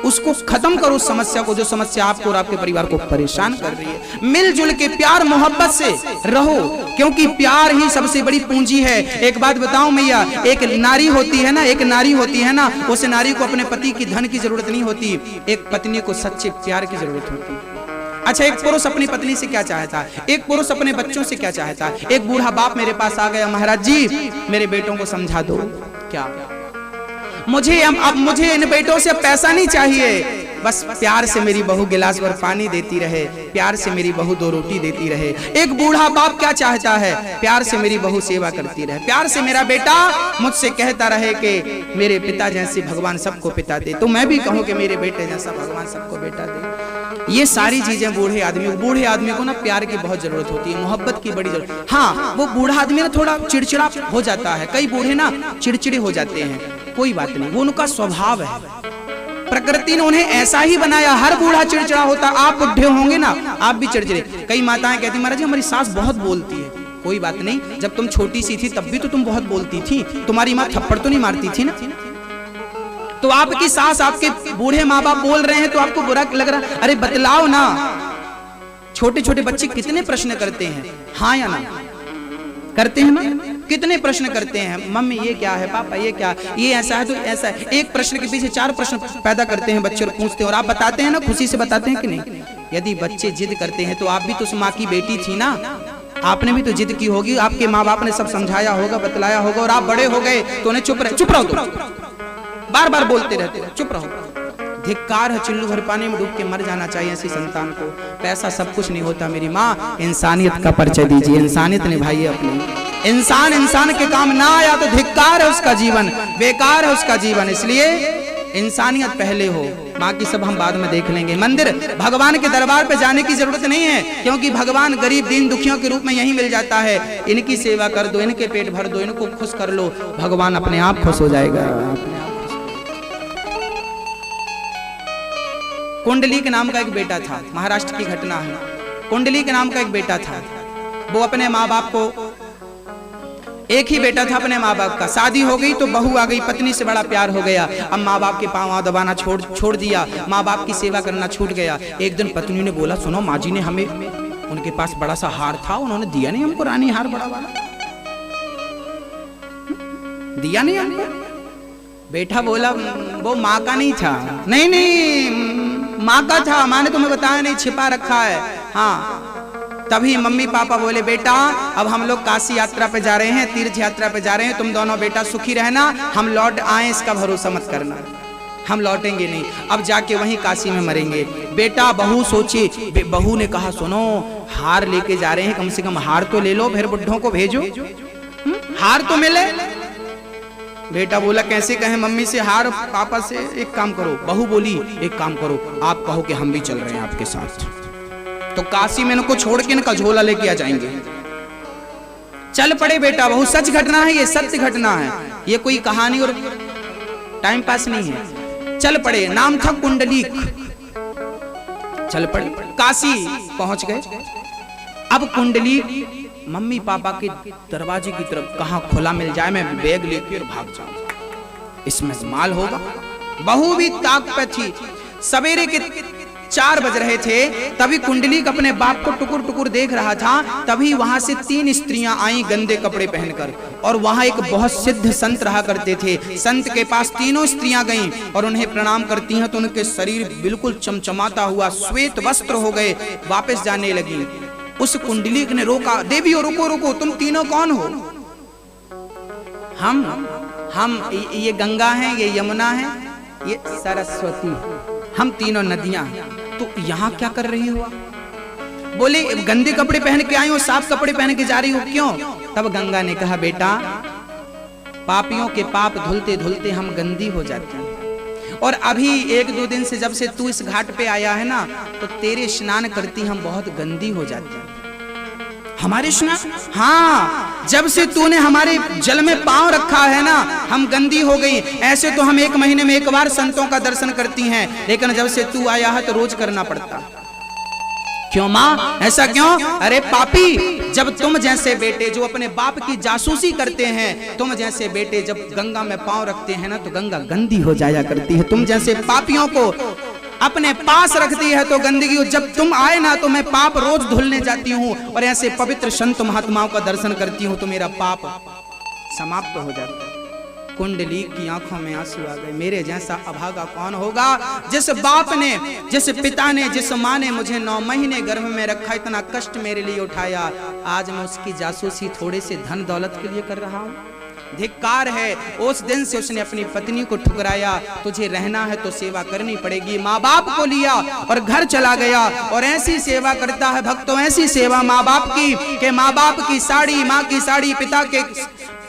उसको खत्म करो उस समस्या को, जो समस्या आपको और आपके परिवार को परेशान कर रही है। मिलजुल के प्यार मोहब्बत से रहो, क्योंकि प्यार ही सबसे बड़ी पूंजी है। एक बात बताऊं मैया, एक नारी होती है ना, उस नारी को अपने पति की धन की जरूरत नहीं होती, एक पत्नी को सच्चे प्यार की जरूरत होती है। अच्छा, एक पुरुष अपनी पत्नी से क्या चाहता है? एक पुरुष अपने बच्चों से क्या चाहता है? एक बूढ़ा बाप मेरे पास आ गया, महाराज जी मेरे बेटों को समझा दो। क्या मुझे इन बेटों से पैसा नहीं चाहिए, बस प्यार से मेरी बहू गिलास भर पानी देती रहे, प्यार से मेरी बहू 2 रोटी देती रहे। एक बूढ़ा बाप क्या चाहता है? प्यार से मेरी बहू सेवा करती रहे, प्यार से मेरा बेटा मुझसे कहता रहे कि मेरे पिता जैसे भगवान सबको पिता दे, तो मैं भी कहूं कि मेरे बेटे जैसा भगवान सबको बेटा दे। ये सारी चीजें बूढ़े आदमी को ना प्यार की बहुत जरूरत होती है, मोहब्बत की बड़ी जरूरत। हाँ, वो बूढ़ा आदमी ना थोड़ा चिड़चिड़ा हो जाता है, कई बूढ़े ना चिड़चिड़े हो जाते हैं, कोई बात नहीं, वो उनका स्वभाव है, प्रकृति ने उन्हें ऐसा ही बनाया। हर बूढ़ा चिड़चिड़ा होता, आप बुढ़े होंगे ना आप भी चिड़चिड़े। कई माताएं कहती महाराज जी हमारी सास बहुत बोलती है। कोई बात नहीं, जब तुम छोटी सी थी तब भी तो तुम बहुत बोलती थी, तुम्हारी माँ थप्पड़ तो नहीं मारती थी ना। तो आपकी सास, आपके बूढ़े माँ बाप बोल रहे हैं तो आपको बुरा लग रहा, अरे बतलाओ ना। छोटे छोटे बच्चे कितने प्रश्न करते हैं, हाँ या ना करते हैं ना, कितने प्रश्न करते हैं, मम्मी ये क्या है, पापा ये क्या, ये ऐसा है तो ऐसा है। एक प्रश्न के पीछे 4 प्रश्न पैदा करते हैं बच्चे और पूछते हैं, और आप बताते हैं ना, खुशी से बताते हैं कि नहीं? यदि बच्चे जिद करते हैं तो आप भी तो उस माँ की बेटी थी ना, आपने भी तो जिद की होगी, आपके माँ बाप ने सब समझाया होगा, बतलाया होगा, और आप बड़े हो गए तो उन्हें चुप रहो, बार बार बोलते रहते हो, चुप रहो। धिक्कार है, चुल्लू भर पानी में डूब के मर जाना चाहिए ऐसी संतान को। पैसा सब कुछ नहीं होता मेरी माँ, इंसानियत का परिचय दीजिए, इंसानियत निभाइए अपनी। इंसान के काम ना आया तो धिक्कार है उसका जीवन, बेकार है उसका जीवन। इसलिए इंसानियत पहले हो, बाकी सब हम बाद में देख लेंगे। मंदिर भगवान के दरबार पे जाने की जरूरत नहीं है, क्योंकि भगवान गरीब दीन दुखियों के रूप में यहीं मिल जाता है। इनकी सेवा कर दो, इनके पेट भर दो, इनको खुश कर लो, भगवान अपने आप खुश हो जाएगा। कुंडली के नाम का एक बेटा था, महाराष्ट्र की घटना है। कुंडली के नाम का एक बेटा था, वो अपने माँ बाप को, एक ही बेटा था अपने माँ बाप का, शादी हो गई तो बहू आ गई, पत्नी से बड़ा प्यार हो गया। अब माँ बाप के पाँव दबाना छोड़ दिया, माँ बाप की सेवा करना छूट गया। एक दिन पत्नी ने बोला, सुनो माँ जी ने हमें, उनके पास बड़ा सा हार था, उन्होंने दिया नहीं हमको, रानी हार बड़ा वाला दिया नहीं हमको। बेटा बोला वो माँ का नहीं था। नहीं माँ का था, माँ ने तुम्हें बताया नहीं, छिपा रखा है। हाँ, तभी मम्मी पापा बोले, बेटा अब हम लोग काशी यात्रा पे जा रहे हैं, तीर्थ यात्रा पे जा रहे हैं, तुम दोनों बेटा सुखी रहना, हम लौट आए इसका भरोसा मत करना, हम लौटेंगे नहीं, अब जाके वहीं काशी में मरेंगे। बेटा बहू सोची, बहू ने कहा, सुनो हार लेके जा रहे हैं, कम से कम हार तो ले लो, फिर बुढ़ों को भेजो, हार तो मिले। बेटा बोला, कैसे कहें मम्मी से हार, पापा से? एक काम करो, बहू बोली, एक काम करो, आप कहो कि हम भी चल रहे हैं आपके साथ, तो काशी में इनको छोड़ के इनका झोला लेके आ जाएंगे। चल पड़े बेटा, बहुत सच घटना है, ये सत्य घटना है, ये कोई कहानी और टाइम पास नहीं है। चल पड़े, नाम था कुंडलीक। चल पड़े, काशी पहुंच गए। अब कुंडलीक मम्मी पापा के दरवाजे की तरफ, कहां खुला मिल जाए मैं बैग लेकर भाग जाऊं, इसमें माल होगा। बहू भी ताक पे थी। सवेरे के 4 बज रहे थे, तभी कुंडली अपने बाप को टुकुर टुकुर देख रहा था। तभी वहां से 3 स्त्रियां आई गंदे कपड़े पहनकर, और वहां एक बहुत सिद्ध संत रहा करते थे। संत के पास तीनों स्त्रियां गईं और उन्हें प्रणाम करती हैं तो उनके शरीर बिल्कुल चमचमाता हुआ श्वेत वस्त्र हो गए, वापस जाने लगी। उस कुंडली ने रोका, देवियों रुको रुको, तुम तीनों कौन हो? हम ये गंगा हैं, ये यमुना है, ये सरस्वती, हम तीनों नदियां, तो यहाँ क्या कर रही हो? बोले गंदे कपड़े पहन के आई हो, साफ कपड़े पहन के जा रही हो, क्यों? तब गंगा ने कहा, बेटा पापियों के पाप धुलते धुलते हम गंदी हो जाते हैं, और अभी 1-2 दिन से जब से तू इस घाट पे आया है ना, तो तेरे स्नान करती हम बहुत गंदी हो जाते हैं। हमारे स्नान? हाँ, जब से तूने हमारे जल में पांव रखा है ना, हम गंदी हो गई। ऐसे तो हम 1 महीने में 1 बार संतों का दर्शन करती हैं, लेकिन जब से तू आया है तो रोज करना पड़ता। क्यों माँ, ऐसा क्यों? अरे पापी, जब तुम जैसे बेटे जो अपने बाप की जासूसी करते हैं, तुम जैसे बेटे जब गंगा में पांव रखते हैं ना, तो गंगा गंदी हो जाया करती है। तुम जैसे पापियों को अपने पास रखती है तो गंदगी, जब तुम आए ना तो मैं पाप रोज धुलने जाती हूँ, और ऐसे पवित्र संत महात्माओं का दर्शन करती हूँ तो मेरा पाप समाप्त हो जाता है। कुंडली की आंखों में आंसू आ गए। मेरे जैसा अभागा कौन होगा? जिस बाप ने, जिस पिता ने, जिस माँ ने मुझे 9 महीने गर्भ में रखा, इतना कष्ट मेरे लिए उठाया, आज मैं उसकी जासूसी थोड़े से धन दौलत के लिए कर रहा हूँ। धिक्कार है। उस दिन से उसने अपनी पत्नी को ठुकराया, तुझे रहना है तो सेवा करनी पड़ेगी। माँ बाप को लिया और घर चला गया, और ऐसी सेवा करता है भक्तों, ऐसी सेवा माँ बाप की, कि माँ बाप की साड़ी, माँ की साड़ी, पिता के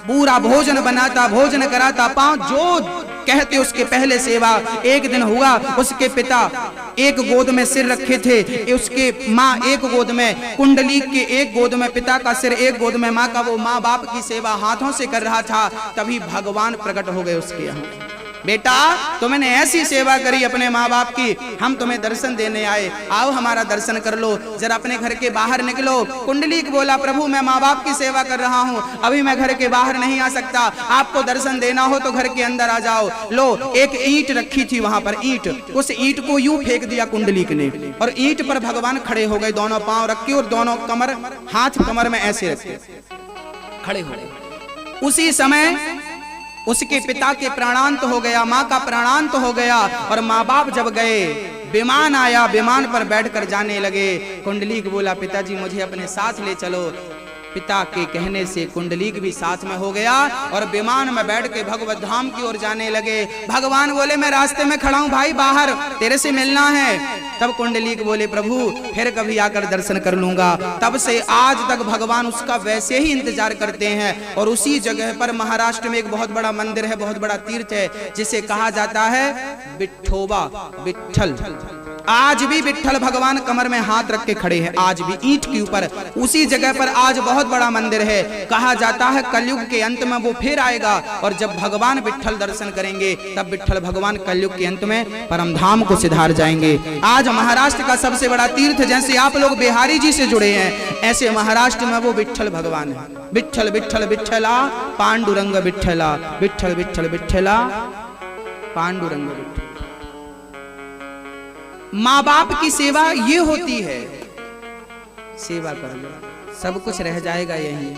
पूरा भोजन बनाता, भोजन कराता, 5 जो कहते उसके पहले सेवा। एक दिन हुआ, उसके पिता एक गोद में सिर रखे थे, उसके माँ एक गोद में, कुंडली के एक गोद में पिता का सिर, एक गोद में माँ का। वो माँ बाप की सेवा हाथों से कर रहा था, तभी भगवान प्रकट हो गए उसके यहाँ। बेटा तुमने ऐसी सेवा करी अपने माँ बाप की, हम तुम्हें दर्शन देने आए, आओ हमारा दर्शन कर लो, जरा अपने घर के बाहर निकलो। कुंडली बोला, प्रभु मैं माँ बाप की सेवा कर रहा हूँ, अभी मैं घर के बाहर नहीं आ सकता, आपको दर्शन देना हो तो घर के अंदर आ जाओ। लो, एक ईंट रखी थी वहां पर, ईंट, उस ईंट को यूं फेंक दिया कुंडली ने, और ईंट पर भगवान खड़े हो गए, दोनों पांव रख के और दोनों कमर, हाथ कमर में ऐसे रखे खड़े हो गए। उसी समय उसके पिता के प्राणांत हो गया, माँ का प्राणांत हो गया, और माँ बाप जब गए, विमान आया, विमान पर बैठकर जाने लगे। कुंडली को बोला, पिताजी मुझे अपने साथ ले चलो। पिता के कहने से कुंडलीक भी साथ में हो गया और विमान में बैठ के भगवत धाम की ओर जाने लगे। भगवान बोले मैं रास्ते में खड़ा हूं भाई, बाहर तेरे से मिलना है। तब कुंडलीक बोले प्रभु फिर कभी आकर दर्शन कर लूंगा। तब से आज तक भगवान उसका वैसे ही इंतजार करते हैं। और उसी जगह पर महाराष्ट्र में एक बहुत बड़ा मंदिर है, बहुत बड़ा तीर्थ है, जिसे कहा जाता है विठोबा, विठल। आज भी विठल भगवान कमर में हाथ रख के खड़े हैं, आज भी ईंट के ऊपर। उसी जगह पर आज बहुत बड़ा मंदिर है। कहा जाता है कलयुग के अंत में वो फिर आएगा और जब भगवान विठल दर्शन करेंगे तब विठल भगवान कलयुग के अंत में परमधाम को सिधार जाएंगे। आज महाराष्ट्र का सबसे बड़ा तीर्थ, जैसे आप लोग बिहारी जी से जुड़े हैं, ऐसे महाराष्ट्र में वो विठल भगवान है। विठल विठल विठला पांडुरंग विठला, विठल विठल विठला पांडुरंग विठल। माँ बाप की सेवा ये होती है, सेवा कर लो सब कुछ रह जाएगा यही।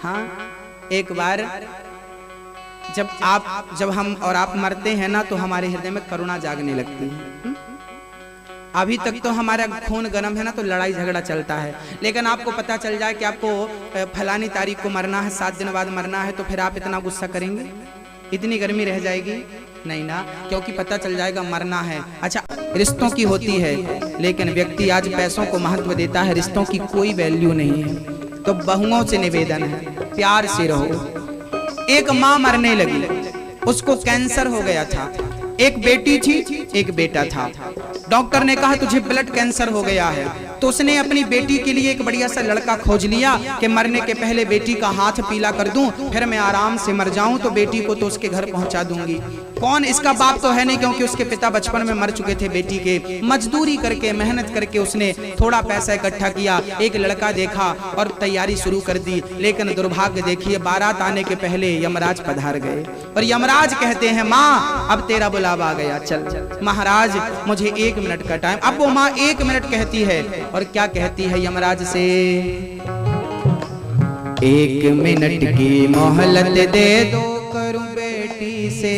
हाँ, एक बार जब हम और आप मरते हैं ना तो हमारे हृदय में करुणा जागने लगती है। अभी तक तो हमारा खून गर्म है ना तो लड़ाई झगड़ा चलता है, लेकिन आपको पता चल जाए कि आपको फलानी तारीख को मरना है, 7 दिन बाद मरना है, तो फिर आप इतना गुस्सा करेंगे? इतनी गर्मी रह जाएगी? नहीं ना, क्योंकि पता चल जाएगा मरना है। अच्छा, रिश्तों की होती है, लेकिन व्यक्ति आज पैसों को महत्व देता है, रिश्तों की कोई वैल्यू नहीं है। तो बहुओं से निवेदन है, प्यार से रहो। एक माँ मरने लगी, उसको कैंसर हो गया था। एक बेटी थी, एक बेटा था। डॉक्टर ने कहा तुझे ब्लड कैंसर हो गया है, तो उसने अपनी बेटी के लिए एक बढ़िया सा लड़का खोज लिया कि मरने के पहले बेटी का हाथ पीला कर दूं, फिर मैं आराम से मर जाऊं तो बेटी को तो उसके घर पहुंचा दूंगी। कौन? इसका बाप तो है नहीं, क्योंकि उसके पिता बचपन में मर चुके थे बेटी के। मजदूरी करके, मेहनत करके उसने थोड़ा पैसा इकट्ठा किया, एक लड़का देखा और तैयारी शुरू कर दी। लेकिन दुर्भाग्य देखिए, बारात आने के पहले यमराज पधार गए और यमराज कहते हैं माँ अब तेरा बुलावा आ गया, चल। महाराज मुझे 1 मिनट का टाइम। अब वो माँ 1 मिनट कहती है और क्या कहती है यमराज से? 1 मिनट की मोहलत दे दो, करूं बेटी से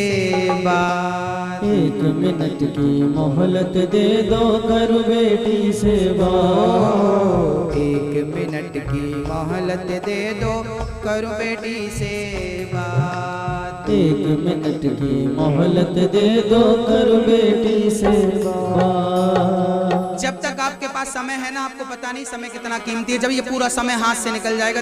बात। 1 मिनट की मोहलत दे दो, करूं बेटी से बात। 1 मिनट की मोहलत दे दो, करूं बेटी से बात। 1 मिनट की मोहलत दे दो, करूं बेटी से बात। जब तक आपके पास समय है ना, आपको पता नहीं समय कितना कीमती है। जब ये पूरा समय हाथ से निकल जाएगा